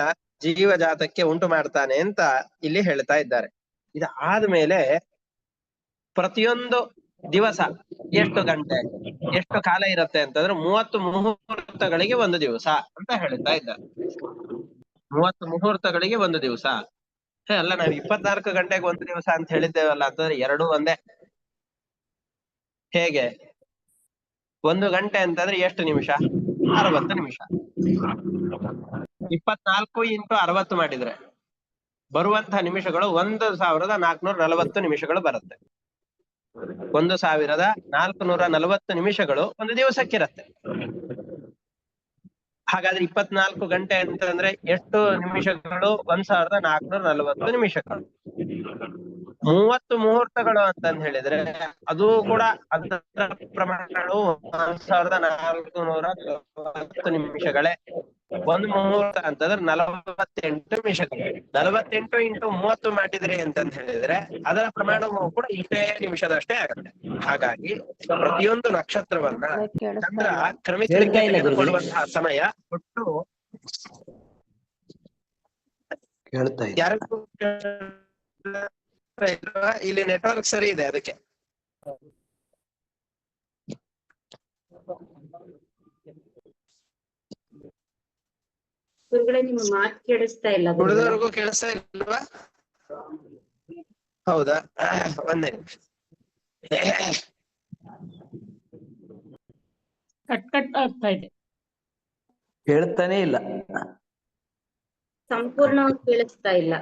ಜೀವಜಾತಕ್ಕೆ ಉಂಟು ಮಾಡ್ತಾನೆ ಅಂತ ಇಲ್ಲಿ ಹೇಳ್ತಾ ಇದ್ದಾರೆ. ಇದಾದ್ಮೇಲೆ ಪ್ರತಿಯೊಂದು ದಿವಸ ಎಷ್ಟು ಗಂಟೆ ಎಷ್ಟು ಕಾಲ ಇರುತ್ತೆ ಅಂತಂದ್ರೆ 30 ಮುಹೂರ್ತಗಳಿಗೆ 1 ದಿವಸ ಅಂತ ಹೇಳ್ತಾ ಇದ್ದಾರೆ. 30 ಮುಹೂರ್ತಗಳಿಗೆ 1 ದಿವಸ. ಅಲ್ಲ, ನಾವು 24 ಗಂಟೆಗೆ 1 ದಿವಸ ಅಂತ ಹೇಳಿದ್ದೇವಲ್ಲ ಅಂತಂದ್ರೆ 2 ಒಂದೇ. ಹೇಗೆ? 1 ಗಂಟೆ ಅಂತಂದ್ರೆ ಎಷ್ಟು ನಿಮಿಷ? 60 ನಿಮಿಷ. 24 × 60 ಮಾಡಿದ್ರೆ ಬರುವಂತಹ ನಿಮಿಷಗಳು 1440 ನಿಮಿಷಗಳು ಬರುತ್ತೆ. 1440 ನಿಮಿಷಗಳು ಒಂದು ದಿವಸಕ್ಕಿರತ್ತೆ. ಹಾಗಾದ್ರೆ 24 ಗಂಟೆ ಅಂತಂದ್ರೆ ಎಷ್ಟು ನಿಮಿಷಗಳು? 1440 ನಿಮಿಷಗಳು. 30 ಮುಹೂರ್ತಗಳು ಅಂತಂದ್ ಹೇಳಿದ್ರೆ ಅದು ಕೂಡ ಅದರ ಪ್ರಮಾಣವು 1440 ನಿಮಿಷಗಳೇ. ಒಂದು ಮುಹೂರ್ತ ಅಂತಂದ್ರೆ 48 ನಿಮಿಷಗಳು. 48 ಇಂಟು 30 ಮಾಡಿದ್ರಿ ಅಂತಂದ್ ಹೇಳಿದ್ರೆ ಅದರ ಪ್ರಮಾಣವು ಕೂಡ ಇಷ್ಟೇ ನಿಮಿಷದಷ್ಟೇ ಆಗುತ್ತೆ. ಹಾಗಾಗಿ ಪ್ರತಿಯೊಂದು ನಕ್ಷತ್ರವನ್ನ ಚಂದ್ರ ಕ್ರಮಿಸಲಿಕ್ಕೆ ತೆಗೆದುಕೊಳ್ಳುವಂತಹ ಸಮಯ ಒಟ್ಟು ಯಾರಿಗೂ ಇಲ್ಲಿ ನೆಟ್ವರ್ಕ್ ಸರಿ ಇದೆ ಅದಕ್ಕೆ. ನಿಮ್ಮ ಮಾತು ಕೇಳಿಸ್ತಾ ಇಲ್ಲ. ಉಳಿದವರೆಗೂ ಕೇಳಿಸ್ತಾ ಇಲ್ವಾ? ಹೌದಾ, ಒಂದೇ ನಿಮಿಷ. ಕಟ್ ಕಟ್ ಆಗ್ತಾ ಇದೆ, ಕೇಳ್ತಾನೆ ಇಲ್ಲ, ಸಂಪೂರ್ಣವಾಗಿ ಕೇಳಿಸ್ತಾ ಇಲ್ಲ.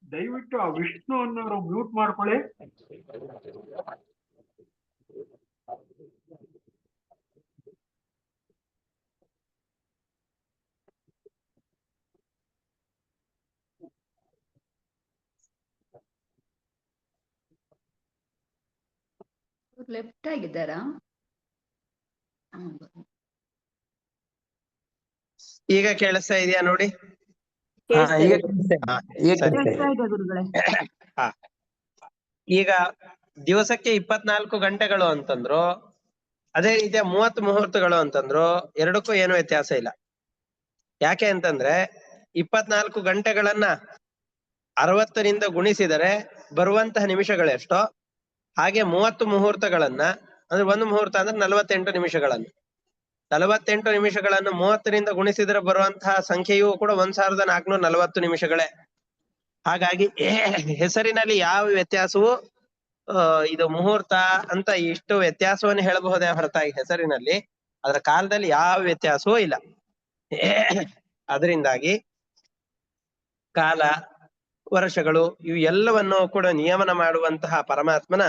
ದಯವಿಟ್ಟು ಆ ವಿಷ್ಣು ಅನ್ನೋರು ಮ್ಯೂಟ್ ಮಾಡ್ಕೊಳ್ಳಿ. ಲೆಫ್ಟ್ ಆಗಿದ್ದಾರಾ? ಈಗ ಕೇಳಿಸ್ತಾ ಇದೆಯಾ ನೋಡಿ? ಈಗ ದಿವಸಕ್ಕೆ 24 ಗಂಟೆಗಳು ಅಂತಂದ್ರು, ಅದೇ ರೀತಿಯ 30 ಮುಹೂರ್ತಗಳು ಅಂತಂದ್ರು, ಎರಡಕ್ಕೂ ಏನು ವ್ಯತ್ಯಾಸ ಇಲ್ಲ. ಯಾಕೆ ಅಂತಂದ್ರೆ 24 ಗಂಟೆಗಳನ್ನ 60ರಿಂದ ಗುಣಿಸಿದರೆ ಬರುವಂತಹ ನಿಮಿಷಗಳೆಷ್ಟೋ, ಹಾಗೆ 30 ಮುಹೂರ್ತಗಳನ್ನ ಅಂದ್ರೆ ಒಂದು ಮುಹೂರ್ತ ಅಂದ್ರೆ 48 ನಿಮಿಷಗಳನ್ನು 48 ನಿಮಿಷಗಳನ್ನು 30ರಿಂದ ಗುಣಿಸಿದರೆ ಬರುವಂತಹ ಸಂಖ್ಯೆಯೂ ಕೂಡ 1440 ನಿಮಿಷಗಳೇ. ಹಾಗಾಗಿ ಹೆಸರಿನಲ್ಲಿ ಯಾವ ವ್ಯತ್ಯಾಸವೂ ಇದು ಮುಹೂರ್ತ ಅಂತ ಇಷ್ಟು ವ್ಯತ್ಯಾಸವನ್ನು ಹೇಳಬಹುದೇ ಹೊರತಾಗಿ ಹೆಸರಿನಲ್ಲಿ ಅದರ ಕಾಲದಲ್ಲಿ ಯಾವ ವ್ಯತ್ಯಾಸವೂ ಇಲ್ಲ. ಅದರಿಂದಾಗಿ ಕಾಲ, ವರ್ಷಗಳು ಇವು ಎಲ್ಲವನ್ನು ಕೂಡ ನಿಯಮನ ಮಾಡುವಂತಹ ಪರಮಾತ್ಮನ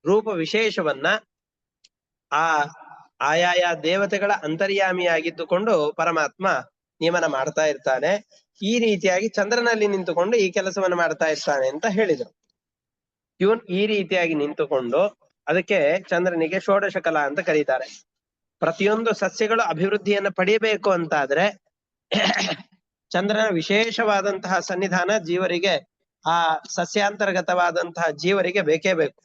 ರೂಪ ವಿಶೇಷವನ್ನ ಆಯಾಯ ದೇವತೆಗಳ ಅಂತರ್ಯಾಮಿಯಾಗಿದ್ದುಕೊಂಡು ಪರಮಾತ್ಮ ನಿಯಮನ ಮಾಡ್ತಾ ಇರ್ತಾನೆ. ಈ ರೀತಿಯಾಗಿ ಚಂದ್ರನಲ್ಲಿ ನಿಂತುಕೊಂಡು ಈ ಕೆಲಸವನ್ನು ಮಾಡ್ತಾ ಇರ್ತಾನೆ ಅಂತ ಹೇಳಿದರು. ಇವನ್ ಈ ರೀತಿಯಾಗಿ ನಿಂತುಕೊಂಡು ಅದಕ್ಕೆ ಚಂದ್ರನಿಗೆ ಷೋಡಶ ಕಲಾ ಅಂತ ಕರೀತಾರೆ. ಪ್ರತಿಯೊಂದು ಸಸ್ಯಗಳು ಅಭಿವೃದ್ಧಿಯನ್ನು ಪಡೆಯಬೇಕು ಅಂತಾದ್ರೆ ಚಂದ್ರನ ವಿಶೇಷವಾದಂತಹ ಸನ್ನಿಧಾನ ಜೀವರಿಗೆ, ಆ ಸಸ್ಯಾಂತರ್ಗತವಾದಂತಹ ಜೀವರಿಗೆ ಬೇಕೇ ಬೇಕು.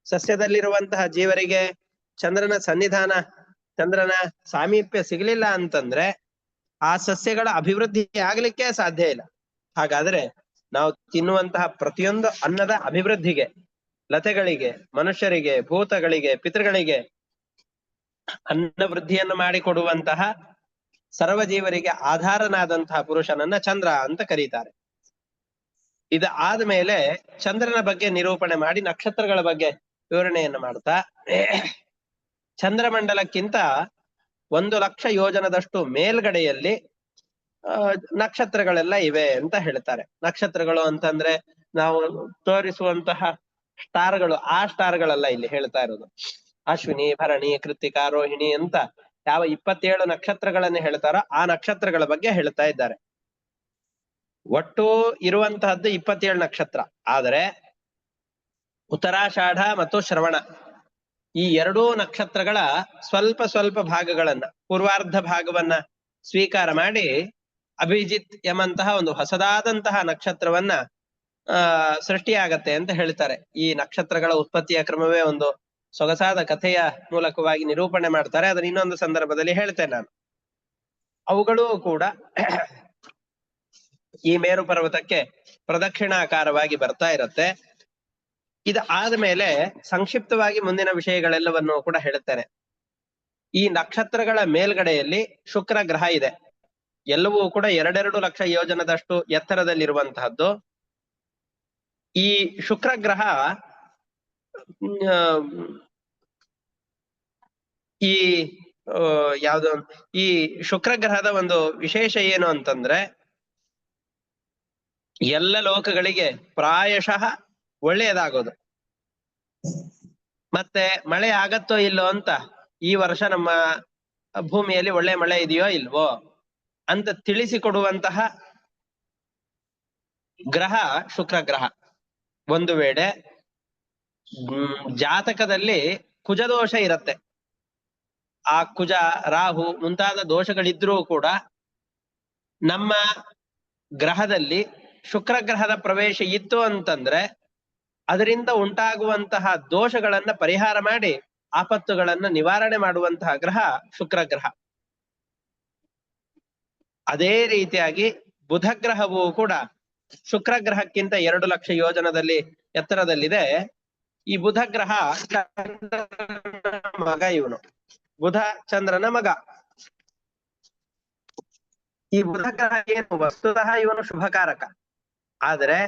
ಸಸ್ಯದಲ್ಲಿರುವಂತಹ ಜೀವರಿಗೆ ಚಂದ್ರನ ಸನ್ನಿಧಾನ, ಚಂದ್ರನ ಸಾಮೀಪ್ಯ ಸಿಗಲಿಲ್ಲ ಅಂತಂದ್ರೆ ಆ ಸಸ್ಯಗಳ ಅಭಿವೃದ್ಧಿ ಆಗ್ಲಿಕ್ಕೆ ಸಾಧ್ಯ ಇಲ್ಲ. ಹಾಗಾದ್ರೆ ನಾವು ತಿನ್ನುವಂತಹ ಪ್ರತಿಯೊಂದು ಅನ್ನದ ಅಭಿವೃದ್ಧಿಗೆ, ಲತೆಗಳಿಗೆ, ಮನುಷ್ಯರಿಗೆ, ಭೂತಗಳಿಗೆ, ಪಿತೃಗಳಿಗೆ ಅನ್ನ ವೃದ್ಧಿಯನ್ನು ಮಾಡಿಕೊಡುವಂತಹ ಸರ್ವಜೀವರಿಗೆ ಆಧಾರನಾದಂತಹ ಪುರುಷನನ್ನ ಚಂದ್ರ ಅಂತ ಕರೀತಾರೆ. ಇದು ಆದ್ಮೇಲೆ ಚಂದ್ರನ ಬಗ್ಗೆ ನಿರೂಪಣೆ ಮಾಡಿ ನಕ್ಷತ್ರಗಳ ಬಗ್ಗೆ ವಿವರಣೆಯನ್ನು ಮಾಡ್ತಾ, ಚಂದ್ರಮಂಡಲಕ್ಕಿಂತ 1,00,000 ಯೋಜನದಷ್ಟು ಮೇಲ್ಗಡೆಯಲ್ಲಿ ನಕ್ಷತ್ರಗಳೆಲ್ಲ ಇವೆ ಅಂತ ಹೇಳ್ತಾರೆ. ನಕ್ಷತ್ರಗಳು ಅಂತಂದ್ರೆ ನಾವು ತೋರಿಸುವಂತಹ ಸ್ಟಾರ್ಗಳು, ಆ ಸ್ಟಾರ್ಗಳೆಲ್ಲ ಇಲ್ಲಿ ಹೇಳ್ತಾ ಇರೋದು. ಅಶ್ವಿನಿ, ಭರಣಿ, ಕೃತ್ತಿಕಾ, ರೋಹಿಣಿ ಅಂತ ಯಾವ 27 ನಕ್ಷತ್ರಗಳನ್ನು ಹೇಳ್ತಾರೋ ಆ ನಕ್ಷತ್ರಗಳ ಬಗ್ಗೆ ಹೇಳ್ತಾ ಇದ್ದಾರೆ. ಒಟ್ಟು ಇರುವಂತಹದ್ದು 27 ನಕ್ಷತ್ರ. ಆದರೆ ಉತ್ತರಾಷಾಢ ಮತ್ತು ಶ್ರವಣ ಈ ಎರಡೂ ನಕ್ಷತ್ರಗಳ ಸ್ವಲ್ಪ ಸ್ವಲ್ಪ ಭಾಗಗಳನ್ನ, ಪೂರ್ವಾರ್ಧ ಭಾಗವನ್ನ ಸ್ವೀಕಾರ ಮಾಡಿ ಅಭಿಜಿತ್ ಎಂಬಂತಹ ಒಂದು ಹೊಸದಾದಂತಹ ನಕ್ಷತ್ರವನ್ನ ಸೃಷ್ಟಿಯಾಗತ್ತೆ ಅಂತ ಹೇಳ್ತಾರೆ. ಈ ನಕ್ಷತ್ರಗಳ ಉತ್ಪತ್ತಿಯ ಕ್ರಮವೇ ಒಂದು ಸೊಗಸಾದ ಕಥೆಯ ಮೂಲಕವಾಗಿ ನಿರೂಪಣೆ ಮಾಡ್ತಾರೆ. ಅದನ್ನ ಇನ್ನೊಂದು ಸಂದರ್ಭದಲ್ಲಿ ಹೇಳ್ತೇನೆ ನಾನು. ಅವುಗಳು ಕೂಡ ಈ ಮೇರು ಪರ್ವತಕ್ಕೆ ಪ್ರದಕ್ಷಿಣಾಕಾರವಾಗಿ ಬರ್ತಾ ಇರತ್ತೆ. ಇದು ಆದ್ಮೇಲೆ ಸಂಕ್ಷಿಪ್ತವಾಗಿ ಮುಂದಿನ ವಿಷಯಗಳೆಲ್ಲವನ್ನು ಕೂಡ ಹೇಳುತ್ತೇನೆ. ಈ ನಕ್ಷತ್ರಗಳ ಮೇಲ್ಗಡೆಯಲ್ಲಿ ಶುಕ್ರ ಗ್ರಹ ಇದೆ. ಎಲ್ಲವೂ ಕೂಡ 2 ಲಕ್ಷ ಯೋಜನದಷ್ಟು ಎತ್ತರದಲ್ಲಿರುವಂತಹದ್ದು. ಈ ಶುಕ್ರ ಗ್ರಹ ಈ ಯಾವ್ದು ಈ ಶುಕ್ರ ಗ್ರಹದ ಒಂದು ವಿಶೇಷ ಏನು ಅಂತಂದ್ರೆ ಎಲ್ಲ ಲೋಕಗಳಿಗೆ ಪ್ರಾಯಶಃ ಒಳ್ಳೆಯದಾಗೋದು. ಮತ್ತೆ ಮಳೆ ಆಗತ್ತೋ ಇಲ್ಲೋ ಅಂತ, ಈ ವರ್ಷ ನಮ್ಮ ಭೂಮಿಯಲ್ಲಿ ಒಳ್ಳೆ ಮಳೆ ಇದೆಯೋ ಇಲ್ವೋ ಅಂತ ತಿಳಿಸಿಕೊಡುವಂತಹ ಗ್ರಹ ಶುಕ್ರ ಗ್ರಹ. ಒಂದು ವೇಳೆ ಜಾತಕದಲ್ಲಿ ಕುಜದೋಷ ಇರತ್ತೆ, ಆ ಕುಜ ರಾಹು ಮುಂತಾದ ದೋಷಗಳಿದ್ರೂ ಕೂಡ ನಮ್ಮ ಗ್ರಹದಲ್ಲಿ ಶುಕ್ರ ಗ್ರಹದ ಪ್ರವೇಶ ಇತ್ತು ಅಂತಂದ್ರೆ ಅದರಿಂದ ಉಂಟಾಗುವಂತಹ ದೋಷಗಳನ್ನ ಪರಿಹಾರ ಮಾಡಿ ಆಪತ್ತುಗಳನ್ನ ನಿವಾರಣೆ ಮಾಡುವಂತಹ ಗ್ರಹ ಶುಕ್ರ ಗ್ರಹ. ಅದೇ ರೀತಿಯಾಗಿ ಬುಧ ಗ್ರಹವು ಕೂಡ ಶುಕ್ರ ಗ್ರಹಕ್ಕಿಂತ 2 ಲಕ್ಷ ಯೋಜನದಲ್ಲಿ ಎತ್ತರದಲ್ಲಿದೆ. ಈ ಬುಧ ಗ್ರಹ ಮಗ, ಇವನು ಬುಧ ಚಂದ್ರನ ಮಗ. ಈ ಬುಧ ಗ್ರಹ ಏನು ವಸ್ತುತಃ ಇವನು ಶುಭಕಾರಕ, ಆದರೆ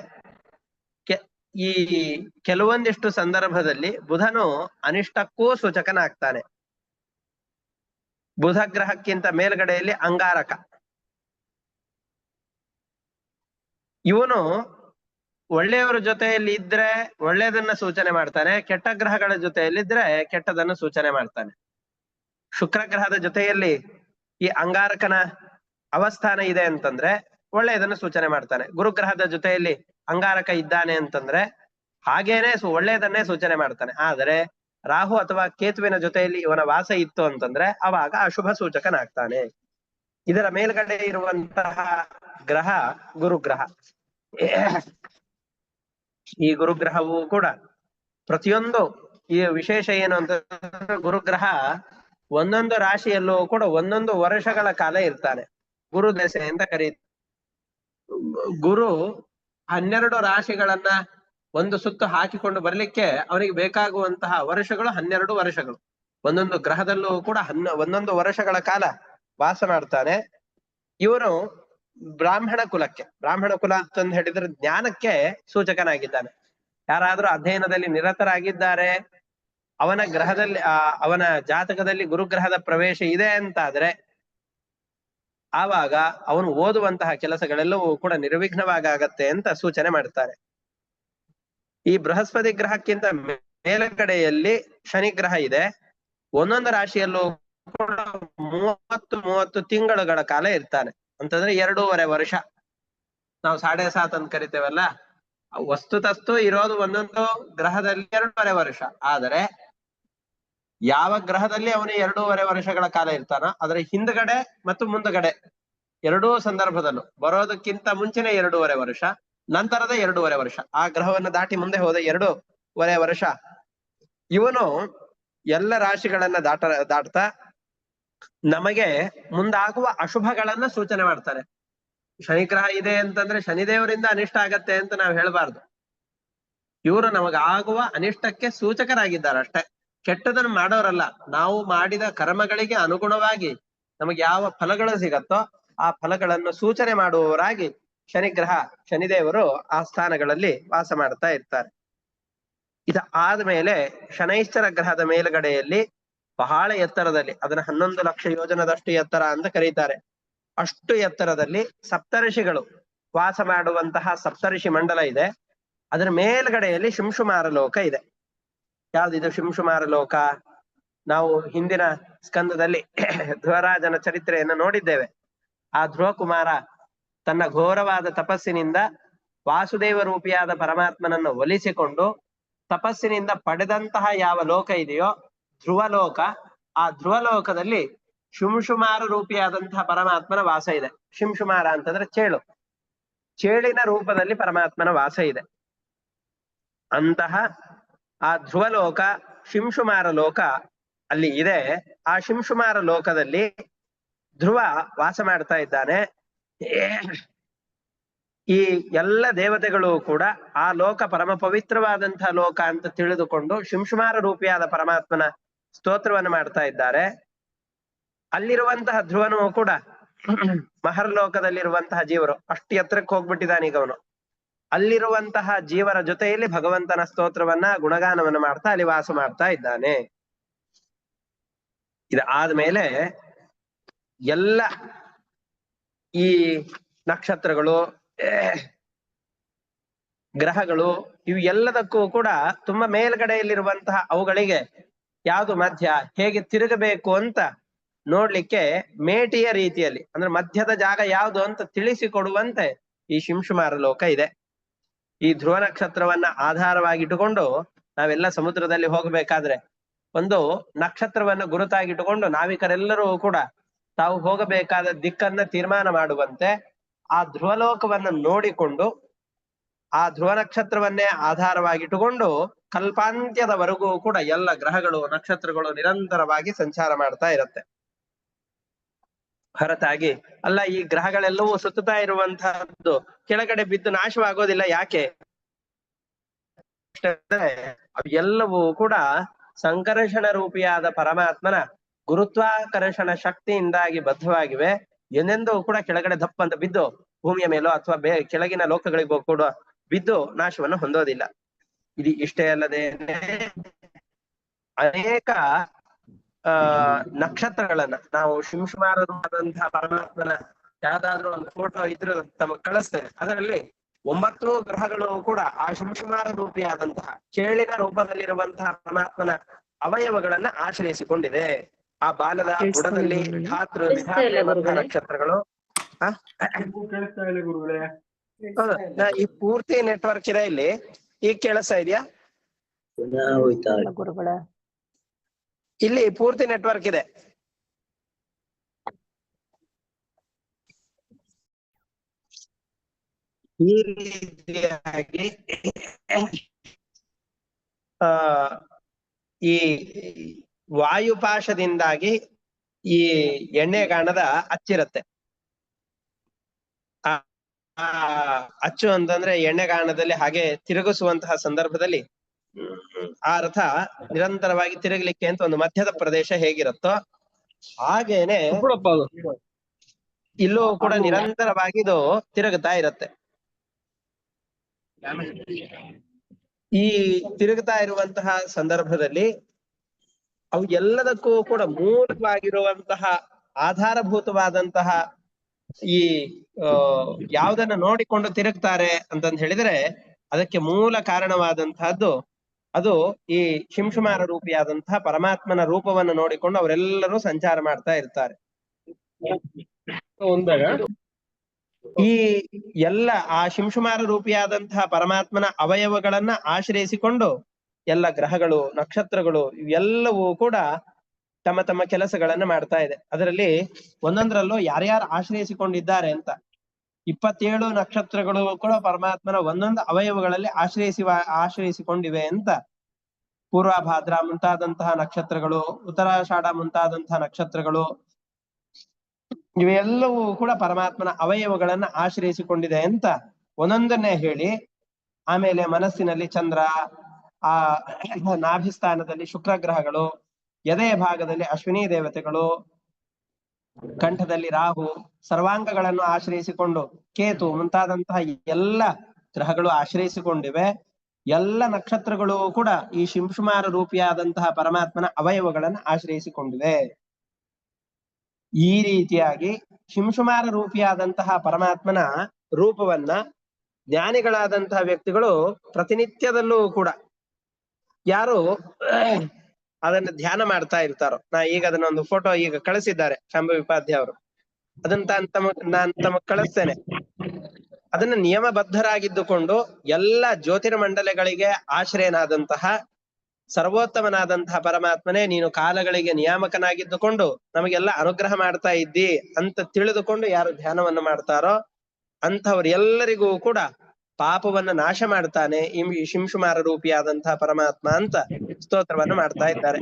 ಈ ಕೆಲವೊಂದಿಷ್ಟು ಸಂದರ್ಭದಲ್ಲಿ ಬುಧನು ಅನಿಷ್ಟಕ್ಕೂ ಸೂಚಕನಾಗ್ತಾನೆ. ಬುಧ ಗ್ರಹಕ್ಕಿಂತ ಮೇಲ್ಗಡೆಯಲ್ಲಿ ಅಂಗಾರಕ. ಇವನು ಒಳ್ಳೆಯವರ ಜೊತೆಯಲ್ಲಿ ಇದ್ರೆ ಒಳ್ಳೆಯದನ್ನ ಸೂಚನೆ ಮಾಡ್ತಾನೆ, ಕೆಟ್ಟ ಗ್ರಹಗಳ ಜೊತೆಯಲ್ಲಿದ್ರೆ ಕೆಟ್ಟದನ್ನು ಸೂಚನೆ ಮಾಡ್ತಾನೆ. ಶುಕ್ರ ಗ್ರಹದ ಜೊತೆಯಲ್ಲಿ ಈ ಅಂಗಾರಕನ ಅವಸ್ಥಾನ ಇದೆ ಅಂತಂದ್ರೆ ಒಳ್ಳೆಯದನ್ನು ಸೂಚನೆ ಮಾಡ್ತಾನೆ. ಗುರುಗ್ರಹದ ಜೊತೆಯಲ್ಲಿ ಅಂಗಾರಕ ಇದ್ದಾನೆ ಅಂತಂದ್ರೆ ಹಾಗೇನೆ ಒಳ್ಳೆಯದನ್ನೇ ಸೂಚನೆ ಮಾಡ್ತಾನೆ. ಆದರೆ ರಾಹು ಅಥವಾ ಕೇತುವಿನ ಜೊತೆಯಲ್ಲಿ ಇವನ ವಾಸ ಇತ್ತು ಅಂತಂದ್ರೆ ಅವಾಗ ಅಶುಭ ಸೂಚಕನಾಗ್ತಾನೆ. ಇದರ ಮೇಲ್ಗಡೆ ಇರುವಂತಹ ಗ್ರಹ ಗುರುಗ್ರಹ. ಈ ಗುರುಗ್ರಹವು ಕೂಡ ಪ್ರತಿಯೊಂದು ಈ ವಿಶೇಷ ಏನು ಅಂತಂದ್ರೆ ಗುರುಗ್ರಹ ಒಂದೊಂದು ರಾಶಿಯಲ್ಲೂ ಕೂಡ ಒಂದೊಂದು ವರ್ಷಗಳ ಕಾಲ ಇರ್ತಾನೆ. ಗುರು ದಶೆ ಅಂತ ಕರೀತಾರೆ. ಗುರು 12 ರಾಶಿಗಳನ್ನ ಒಂದು ಸುತ್ತು ಹಾಕಿಕೊಂಡು ಬರ್ಲಿಕ್ಕೆ ಅವನಿಗೆ ಬೇಕಾಗುವಂತಹ ವರ್ಷಗಳು 12 ವರ್ಷಗಳು. ಒಂದೊಂದು ಗ್ರಹದಲ್ಲೂ ಕೂಡ ಒಂದೊಂದು ವರ್ಷಗಳ ಕಾಲ ವಾಸ ಮಾಡ್ತಾನೆ. ಇವನು ಬ್ರಾಹ್ಮಣ ಕುಲಕ್ಕೆ, ಬ್ರಾಹ್ಮಣ ಕುಲ ಅಂತಂದು ಹೇಳಿದ್ರೆ ಜ್ಞಾನಕ್ಕೆ ಸೂಚಕನಾಗಿದ್ದಾನೆ. ಯಾರಾದ್ರೂ ಅಧ್ಯಯನದಲ್ಲಿ ನಿರತರಾಗಿದ್ದಾರೆ, ಅವನ ಗ್ರಹದಲ್ಲಿ ಅವನ ಜಾತಕದಲ್ಲಿ ಗುರುಗ್ರಹದ ಪ್ರವೇಶ ಇದೆ ಅಂತಾದ್ರೆ ಆವಾಗ ಅವನು ಓದುವಂತಹ ಕೆಲಸಗಳೆಲ್ಲವೂ ಕೂಡ ನಿರ್ವಿಘ್ನವಾಗತ್ತೆ ಅಂತ ಸೂಚನೆ ಮಾಡ್ತಾರೆ. ಈ ಬೃಹಸ್ಪತಿ ಗ್ರಹಕ್ಕಿಂತ ಮೇಲುಗಡೆಯಲ್ಲಿ ಶನಿ ಗ್ರಹ ಇದೆ. ಒಂದೊಂದು ರಾಶಿಯಲ್ಲೂ ಕೂಡ 30 ತಿಂಗಳುಗಳ ಕಾಲ ಇರ್ತಾನೆ. ಅಂತಂದ್ರೆ 2.5 ವರ್ಷ. ನಾವು 7.5 ಅಂತ ಕರಿತೇವಲ್ಲ, ವಸ್ತುತಸ್ತು ಇರೋದು ಒಂದೊಂದು ಗ್ರಹದಲ್ಲಿ 2.5 ವರ್ಷ. ಆದರೆ ಯಾವ ಗ್ರಹದಲ್ಲಿ ಅವನು 2.5 ವರ್ಷಗಳ ಕಾಲ ಇರ್ತಾನೋ ಅದರ ಹಿಂದ್ಗಡೆ ಮತ್ತು ಮುಂದ್ಗಡೆ ಎರಡೂ ಸಂದರ್ಭದಲ್ಲೂ ಬರೋದಕ್ಕಿಂತ ಮುಂಚಿನ 2.5 ವರ್ಷ, ನಂತರದ 2.5 ವರ್ಷ, ಆ ಗ್ರಹವನ್ನು ದಾಟಿ ಮುಂದೆ ಹೋದ 2.5 ವರ್ಷ ಇವನು ಎಲ್ಲ ರಾಶಿಗಳನ್ನ ದಾಟ್ತಾ ನಮಗೆ ಮುಂದಾಗುವ ಅಶುಭಗಳನ್ನ ಸೂಚನೆ ಮಾಡ್ತಾರೆ. ಶನಿಗ್ರಹ ಇದೆ ಅಂತಂದ್ರೆ ಶನಿದೇವರಿಂದ ಅನಿಷ್ಟ ಆಗತ್ತೆ ಅಂತ ನಾವು ಹೇಳಬಾರ್ದು. ಇವರು ನಮಗಾಗುವ ಅನಿಷ್ಟಕ್ಕೆ ಸೂಚಕರಾಗಿದ್ದಾರೆ ಅಷ್ಟೇ, ಕೆಟ್ಟದನ್ನು ಮಾಡೋರಲ್ಲ. ನಾವು ಮಾಡಿದ ಕರ್ಮಗಳಿಗೆ ಅನುಗುಣವಾಗಿ ನಮಗೆ ಯಾವ ಫಲಗಳು ಸಿಗತ್ತೋ ಆ ಫಲಗಳನ್ನು ಸೂಚನೆ ಮಾಡುವವರಾಗಿ ಶನಿಗ್ರಹ, ಶನಿದೇವರು ಆ ಸ್ಥಾನಗಳಲ್ಲಿ ವಾಸ ಮಾಡ್ತಾ ಇರ್ತಾರೆ. ಇದ ಆದ್ಮೇಲೆ ಶನೈಶ್ಚರ ಗ್ರಹದ ಮೇಲುಗಡೆಯಲ್ಲಿ ಬಹಳ ಎತ್ತರದಲ್ಲಿ, ಅದನ್ನ 11 ಲಕ್ಷ ಯೋಜನದಷ್ಟು ಎತ್ತರ ಅಂತ ಕರೀತಾರೆ. ಅಷ್ಟು ಎತ್ತರದಲ್ಲಿ ಸಪ್ತರ್ಷಿಗಳು ವಾಸ ಮಾಡುವಂತಹ ಸಪ್ತರ್ಷಿ ಮಂಡಲ ಇದೆ. ಅದರ ಮೇಲ್ಗಡೆಯಲ್ಲಿ ಶಿಂಶುಮಾರ ಲೋಕ ಇದೆ. ಯಾವ್ದಿದು ಶಿಂಶುಮಾರ ಲೋಕ? ನಾವು ಹಿಂದಿನ ಸ್ಕಂದದಲ್ಲಿ ಧ್ರುವರಾಜನ ಚರಿತ್ರೆಯನ್ನು ನೋಡಿದ್ದೇವೆ. ಆ ಧ್ರುವ ಕುಮಾರ ತನ್ನ ಘೋರವಾದ ತಪಸ್ಸಿನಿಂದ ವಾಸುದೇವ ರೂಪಿಯಾದ ಪರಮಾತ್ಮನನ್ನು ಒಲಿಸಿಕೊಂಡು ತಪಸ್ಸಿನಿಂದ ಪಡೆದಂತಹ ಯಾವ ಲೋಕ ಇದೆಯೋ ಧ್ರುವಲೋಕ, ಆ ಧ್ರುವಲೋಕದಲ್ಲಿ ಶಿಂಶುಮಾರ ರೂಪಿಯಾದಂತಹ ಪರಮಾತ್ಮನ ವಾಸ ಇದೆ. ಶಿಂಶುಮಾರ ಅಂತಂದ್ರೆ ಚೇಳು, ಚೇಳಿನ ರೂಪದಲ್ಲಿ ಪರಮಾತ್ಮನ ವಾಸ ಇದೆ. ಅಂತಹ ಆ ಧ್ರುವಲೋಕ, ಶಿಂಶುಮಾರ ಲೋಕ ಅಲ್ಲಿ ಇದೆ. ಆ ಶಿಂಶುಮಾರ ಲೋಕದಲ್ಲಿ ಧ್ರುವ ವಾಸ ಮಾಡ್ತಾ ಇದ್ದಾನೆ. ಈ ಎಲ್ಲ ದೇವತೆಗಳು ಕೂಡ ಆ ಲೋಕ ಪರಮ ಪವಿತ್ರವಾದಂತಹ ಲೋಕ ಅಂತ ತಿಳಿದುಕೊಂಡು ಶಿಂಶುಮಾರ ರೂಪಿಯಾದ ಪರಮಾತ್ಮನ ಸ್ತೋತ್ರವನ್ನು ಮಾಡ್ತಾ ಇದ್ದಾರೆ. ಅಲ್ಲಿರುವಂತಹ ಧ್ರುವನು ಕೂಡ ಮಹರ್ಲೋಕದಲ್ಲಿರುವಂತಹ ಜೀವರು, ಅಷ್ಟು ಎತ್ತರಕ್ಕೆ ಹೋಗ್ಬಿಟ್ಟಿದ್ದಾನೆ ಈಗ ಅವನು. ಅಲ್ಲಿರುವಂತಹ ಜೀವರ ಜೊತೆಯಲ್ಲಿ ಭಗವಂತನ ಸ್ತೋತ್ರವನ್ನ ಗುಣಗಾನವನ್ನು ಮಾಡ್ತಾ ಅಲ್ಲಿ ವಾಸ ಮಾಡ್ತಾ ಇದ್ದಾನೆ. ಇದಾದ್ಮೇಲೆ ಎಲ್ಲ ಈ ನಕ್ಷತ್ರಗಳು ಗ್ರಹಗಳು ಇವು ಎಲ್ಲದಕ್ಕೂ ಕೂಡ ತುಂಬಾ ಮೇಲ್ಗಡೆಯಲ್ಲಿರುವಂತಹ ಅವುಗಳಿಗೆ ಯಾವುದು ಮಧ್ಯ ಹೇಗೆ ತಿರುಗಬೇಕು ಅಂತ ನೋಡ್ಲಿಕ್ಕೆ ಮೇಟಿಯ ರೀತಿಯಲ್ಲಿ ಅಂದ್ರೆ ಮಧ್ಯದ ಜಾಗ ಯಾವುದು ಅಂತ ತಿಳಿಸಿಕೊಡುವಂತೆ ಈ ಶಿಂಶುಮಾರ ಲೋಕ ಇದೆ. ಈ ಧ್ರುವ ನಕ್ಷತ್ರವನ್ನ ಆಧಾರವಾಗಿಟ್ಟುಕೊಂಡು ನಾವೆಲ್ಲ ಸಮುದ್ರದಲ್ಲಿ ಹೋಗಬೇಕಾದ್ರೆ ಒಂದು ನಕ್ಷತ್ರವನ್ನ ಗುರುತಾಗಿಟ್ಟುಕೊಂಡು ನಾವಿಕರೆಲ್ಲರೂ ಕೂಡ ತಾವು ಹೋಗಬೇಕಾದ ದಿಕ್ಕನ್ನ ತೀರ್ಮಾನ ಮಾಡುವಂತೆ ಆ ಧ್ರುವಲೋಕವನ್ನ ನೋಡಿಕೊಂಡು ಆ ಧ್ರುವ ನಕ್ಷತ್ರವನ್ನೇ ಆಧಾರವಾಗಿಟ್ಟುಕೊಂಡು ಕಲ್ಪಾಂತ್ಯದವರೆಗೂ ಕೂಡ ಎಲ್ಲ ಗ್ರಹಗಳು ನಕ್ಷತ್ರಗಳು ನಿರಂತರವಾಗಿ ಸಂಚಾರ ಮಾಡ್ತಾ ಇರುತ್ತೆ. ಹೊರತಾಗಿ ಅಲ್ಲ ಈ ಗ್ರಹಗಳೆಲ್ಲವೂ ಸುತ್ತುತ್ತಾ ಇರುವಂತಹದ್ದು ಕೆಳಗಡೆ ಬಿದ್ದು ನಾಶವಾಗೋದಿಲ್ಲ. ಯಾಕೆ? ಅವು ಎಲ್ಲವೂ ಕೂಡ ಸಂಕರ್ಷಣ ರೂಪಿಯಾದ ಪರಮಾತ್ಮನ ಗುರುತ್ವಾಕರ್ಷಣ ಶಕ್ತಿಯಿಂದಾಗಿ ಬದ್ಧವಾಗಿವೆ. ಎಂದೆಂದೂ ಕೂಡ ಕೆಳಗಡೆ ದಪ್ಪಂತ ಬಿದ್ದು ಭೂಮಿಯ ಮೇಲೋ ಅಥವಾ ಕೆಳಗಿನ ಲೋಕಗಳಿಗೋ ಕೂಡ ಬಿದ್ದು ನಾಶವನ್ನು ಹೊಂದೋದಿಲ್ಲ. ಇದು ಇಷ್ಟೇ ಅಲ್ಲದೆ ಅನೇಕ ನಕ್ಷತ್ರಗಳನ್ನ ನಾವು ಶಿಂಶುಮಾರವಾದಂತಹ ಪರಮಾತ್ಮನ ಯಾವ್ದಾದ್ರು ಒಂದು ಫೋಟೋ ಇದ್ರೆ ತಮಗೆ ಕಳಿಸ್ತೇನೆ. ಅದರಲ್ಲಿ 9 ಗ್ರಹಗಳು ಕೂಡ ಆ ಶಿಂಶುಮಾರ ರೂಪಿಯಾದಂತಹ ಚೇಳಿನ ರೂಪದಲ್ಲಿರುವಂತಹ ಪರಮಾತ್ಮನ ಅವಯವಗಳನ್ನ ಆಶ್ರಯಿಸಿಕೊಂಡಿದೆ. ಆ ಬಾಲದ ಬುಡದಲ್ಲಿ ನಕ್ಷತ್ರಗಳು. ಕೇಳಿಸ್ತಾ ಇಲ್ಲ ಗುರುಗಳೇ. ಈ ಪೂರ್ತಿ ನೆಟ್ವರ್ಕ್ ಇದೆ ಇಲ್ಲಿ. ಈಗ ಕೇಳಿಸ್ತಾ ಇದೆಯಾ? ಇಲ್ಲಿ ಪೂರ್ತಿ ನೆಟ್ವರ್ಕ್ ಇದೆ. ಈ ರೀತಿಯಾಗಿ ಈ ವಾಯುಪಾಶದಿಂದಾಗಿ ಈ ಎಣ್ಣೆಗಾಣದ ಅಚ್ಚಿರತ್ತೆ. ಅಚ್ಚು ಅಂತಂದ್ರೆ ಎಣ್ಣೆಗಾಣದಲ್ಲಿ ಹಾಗೆ ತಿರುಗಿಸುವಂತಹ ಸಂದರ್ಭದಲ್ಲಿ ಆ ರಥ ನಿರಂತರವಾಗಿ ತಿರುಗಲಿಕ್ಕೆ ಅಂತ ಒಂದು ಮಧ್ಯದ ಪ್ರದೇಶ ಹೇಗಿರುತ್ತೋ ಹಾಗೇನೆ ಇಲ್ಲೂ ಕೂಡ ನಿರಂತರವಾಗಿ ಇದು ತಿರುಗುತ್ತಾ ಇರತ್ತೆ. ಈ ತಿರುಗುತ್ತಾ ಇರುವಂತಹ ಸಂದರ್ಭದಲ್ಲಿ ಅವು ಎಲ್ಲದಕ್ಕೂ ಕೂಡ ಮೂಲವಾಗಿರುವಂತಹ ಆಧಾರಭೂತವಾದಂತಹ ಈ ಯಾವುದನ್ನ ನೋಡಿಕೊಂಡು ತಿರುಗ್ತಾರೆ ಅಂತಂದ್ ಹೇಳಿದ್ರೆ ಅದಕ್ಕೆ ಮೂಲ ಕಾರಣವಾದಂತಹದ್ದು ಅದು ಈ ಶಿಂಶುಮಾರ ರೂಪಿಯಾದಂತಹ ಪರಮಾತ್ಮನ ರೂಪವನ್ನು ನೋಡಿಕೊಂಡು ಅವರೆಲ್ಲರೂ ಸಂಚಾರ ಮಾಡ್ತಾ ಇರ್ತಾರೆ. ಈ ಎಲ್ಲ ಆ ಶಿಂಶುಮಾರ ರೂಪಿಯಾದಂತಹ ಪರಮಾತ್ಮನ ಅವಯವಗಳನ್ನ ಆಶ್ರಯಿಸಿಕೊಂಡು ಎಲ್ಲ ಗ್ರಹಗಳು ನಕ್ಷತ್ರಗಳು ಇವೆಲ್ಲವೂ ಕೂಡ ತಮ್ಮ ತಮ್ಮ ಕೆಲಸಗಳನ್ನ ಮಾಡ್ತಾ ಇದೆ. ಅದರಲ್ಲಿ ಒಂದೊಂದರಲ್ಲೂ ಯಾರ್ಯಾರು ಆಶ್ರಯಿಸಿಕೊಂಡಿದ್ದಾರೆ ಅಂತ 27 ನಕ್ಷತ್ರಗಳು ಕೂಡ ಪರಮಾತ್ಮನ ಒಂದೊಂದು ಅವಯವಗಳಲ್ಲಿ ಆಶ್ರಯಿಸಿಕೊಂಡಿವೆ ಅಂತ. ಪೂರ್ವಭಾದ್ರ ಮುಂತಾದಂತಹ ನಕ್ಷತ್ರಗಳು, ಉತ್ತರಾಷಾಢ ಮುಂತಾದಂತಹ ನಕ್ಷತ್ರಗಳು ಇವೆಲ್ಲವೂ ಕೂಡ ಪರಮಾತ್ಮನ ಅವಯವಗಳನ್ನ ಆಶ್ರಯಿಸಿಕೊಂಡಿದೆ ಅಂತ ಒಂದೊಂದನ್ನೇ ಹೇಳಿ, ಆಮೇಲೆ ಮನಸ್ಸಿನಲ್ಲಿ ಚಂದ್ರ, ಆ ನಾಭಿಸ್ಥಾನದಲ್ಲಿ ಶುಕ್ರ ಗ್ರಹಗಳು, ಎದೆಯ ಭಾಗದಲ್ಲಿ ಅಶ್ವಿನಿ ದೇವತೆಗಳು, ಕಂಠದಲ್ಲಿ ರಾಹು, ಸರ್ವಾಂಗಗಳನ್ನು ಆಶ್ರಯಿಸಿಕೊಂಡು ಕೇತು ಮುಂತಾದಂತಹ ಎಲ್ಲ ಗ್ರಹಗಳು ಆಶ್ರಯಿಸಿಕೊಂಡಿವೆ. ಎಲ್ಲ ನಕ್ಷತ್ರಗಳು ಕೂಡ ಈ ಶಿಂಶುಮಾರ ರೂಪಿಯಾದಂತಹ ಪರಮಾತ್ಮನ ಅವಯವಗಳನ್ನು ಆಶ್ರಯಿಸಿಕೊಂಡಿವೆ. ಈ ರೀತಿಯಾಗಿ ಶಿಂಶುಮಾರ ರೂಪಿಯಾದಂತಹ ಪರಮಾತ್ಮನ ರೂಪವನ್ನ ಜ್ಞಾನಿಗಳಾದಂತಹ ವ್ಯಕ್ತಿಗಳು ಪ್ರತಿನಿತ್ಯದಲ್ಲೂ ಕೂಡ ಯಾರು ಅದನ್ನ ಧ್ಯಾನ ಮಾಡ್ತಾ ಇರ್ತಾರೋ, ಈಗ ಅದನ್ನ ಒಂದು ಫೋಟೋ ಈಗ ಕಳಿಸಿದ್ದಾರೆ ಶಾಂಭವಿ ಉಪಾಧ್ಯಾಯ ಅವರು, ಅದನ್ನ ನಾನ್ ತಮಗ್ ಕಳಿಸ್ತೇನೆ. ಅದನ್ನ ನಿಯಮಬದ್ಧರಾಗಿದ್ದುಕೊಂಡು ಎಲ್ಲ ಜ್ಯೋತಿರ್ಮಂಡಲಗಳಿಗೆ ಆಶ್ರಯನಾದಂತಹ ಸರ್ವೋತ್ತಮನಾದಂತಹ ಪರಮಾತ್ಮನೇ ನೀನು ಕಾಲಗಳಿಗೆ ನಿಯಾಮಕನಾಗಿದ್ದುಕೊಂಡು ನಮಗೆಲ್ಲ ಅನುಗ್ರಹ ಮಾಡ್ತಾ ಇದ್ದಿ ಅಂತ ತಿಳಿದುಕೊಂಡು ಯಾರು ಧ್ಯಾನವನ್ನು ಮಾಡ್ತಾರೋ ಅಂಥವ್ರೆಲ್ಲರಿಗೂ ಕೂಡ ಪಾಪವನ್ನ ನಾಶ ಮಾಡ್ತಾನೆ ಈ ಶಿಂಶುಮಾರ ರೂಪಿಯಾದಂತಹ ಪರಮಾತ್ಮ ಅಂತ ಸ್ತೋತ್ರವನ್ನು ಮಾಡ್ತಾ ಇದ್ದಾರೆ.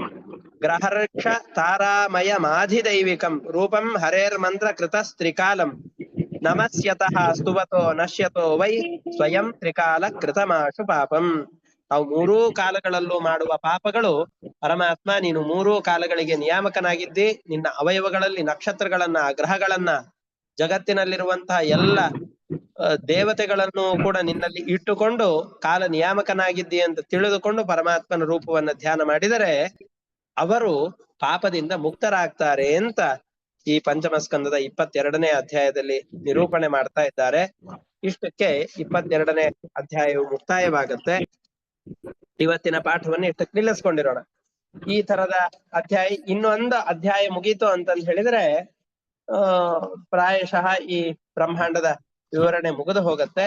ಗ್ರಹರ್ಕ್ಷ ತಾರಾಮಯ ಮಾಧಿದೈವಿಕಂ ರೂಪಂ ಹರೇರ್ ಮಂತ್ರ ಕೃತ ತ್ರಿಕಾಲಂ ನಮಸ್ಯತಃ ಸ್ತುವತೋ ನಶ್ಯತೋ ವೈ ಸ್ವಯಂ ತ್ರಿಕಾಲ ಕೃತಮಾಶು ಪಾಪಂ. ನಾವು 3 ಕಾಲಗಳಲ್ಲೂ ಮಾಡುವ ಪಾಪಗಳು ಪರಮಾತ್ಮ ನೀನು 3 ಕಾಲಗಳಿಗೆ ನಿಯಾಮಕನಾಗಿದ್ದಿ. ನಿನ್ನ ಅವಯವಗಳಲ್ಲಿ ನಕ್ಷತ್ರಗಳನ್ನ, ಗ್ರಹಗಳನ್ನ, ಜಗತ್ತಿನಲ್ಲಿರುವಂತಹ ಎಲ್ಲ ದೇವತೆಗಳನ್ನು ಕೂಡ ನಿನ್ನಲ್ಲಿ ಇಟ್ಟುಕೊಂಡು ಕಾಲ ನಿಯಾಮಕನಾಗಿದ್ದಿ ಅಂತ ತಿಳಿದುಕೊಂಡು ಪರಮಾತ್ಮನ ರೂಪವನ್ನ ಧ್ಯಾನ ಮಾಡಿದರೆ ಅವರು ಪಾಪದಿಂದ ಮುಕ್ತರಾಗ್ತಾರೆ ಅಂತ ಈ ಪಂಚಮ ಸ್ಕಂದದ 22ನೇ ಅಧ್ಯಾಯದಲ್ಲಿ ನಿರೂಪಣೆ ಮಾಡ್ತಾ ಇದ್ದಾರೆ. ಇಷ್ಟಕ್ಕೆ 22ನೇ ಅಧ್ಯಾಯವು ಮುಕ್ತಾಯವಾಗುತ್ತೆ. ಇವತ್ತಿನ ಪಾಠವನ್ನು ಇಷ್ಟಕ್ಕೆ ನಿಲ್ಲಿಸ್ಕೊಂಡಿರೋಣ. ಈ ತರದ ಅಧ್ಯಾಯ ಇನ್ನೊಂದು ಅಧ್ಯಾಯ ಮುಗೀತು ಅಂತಂದ್ ಹೇಳಿದ್ರೆ ಪ್ರಾಯಶಃ ಈ ಬ್ರಹ್ಮಾಂಡದ ವಿವರಣೆ ಮುಗಿದು ಹೋಗುತ್ತೆ.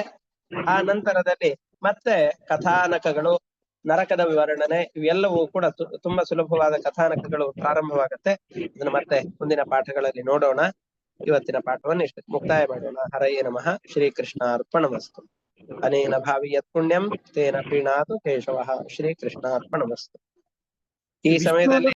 ಆ ನಂತರದಲ್ಲಿ ಮತ್ತೆ ಕಥಾನಕಗಳು, ನರಕದ ವಿವರಣೆ ಇವೆಲ್ಲವೂ ಕೂಡ ತುಂಬಾ ಸುಲಭವಾದ ಕಥಾನಕಗಳು ಪ್ರಾರಂಭವಾಗುತ್ತೆ. ಇದನ್ನು ಮತ್ತೆ ಮುಂದಿನ ಪಾಠಗಳಲ್ಲಿ ನೋಡೋಣ. ಇವತ್ತಿನ ಪಾಠವನ್ನು ಇಷ್ಟ ಮುಕ್ತಾಯ ಮಾಡೋಣ. ಹರಯೇ ನಮಃ. ಶ್ರೀಕೃಷ್ಣಾರ್ಪಣಮಸ್ತು. ಅನೇನ ಭಾವಿ ಯತ್ ಪುಣ್ಯಂ ತೇನ ಪ್ರೀಣಾತು ಕೇಶವಃ. ಶ್ರೀಕೃಷ್ಣಾರ್ಪಣಮಸ್ತು. ಈ ಸಮಯದಲ್ಲಿ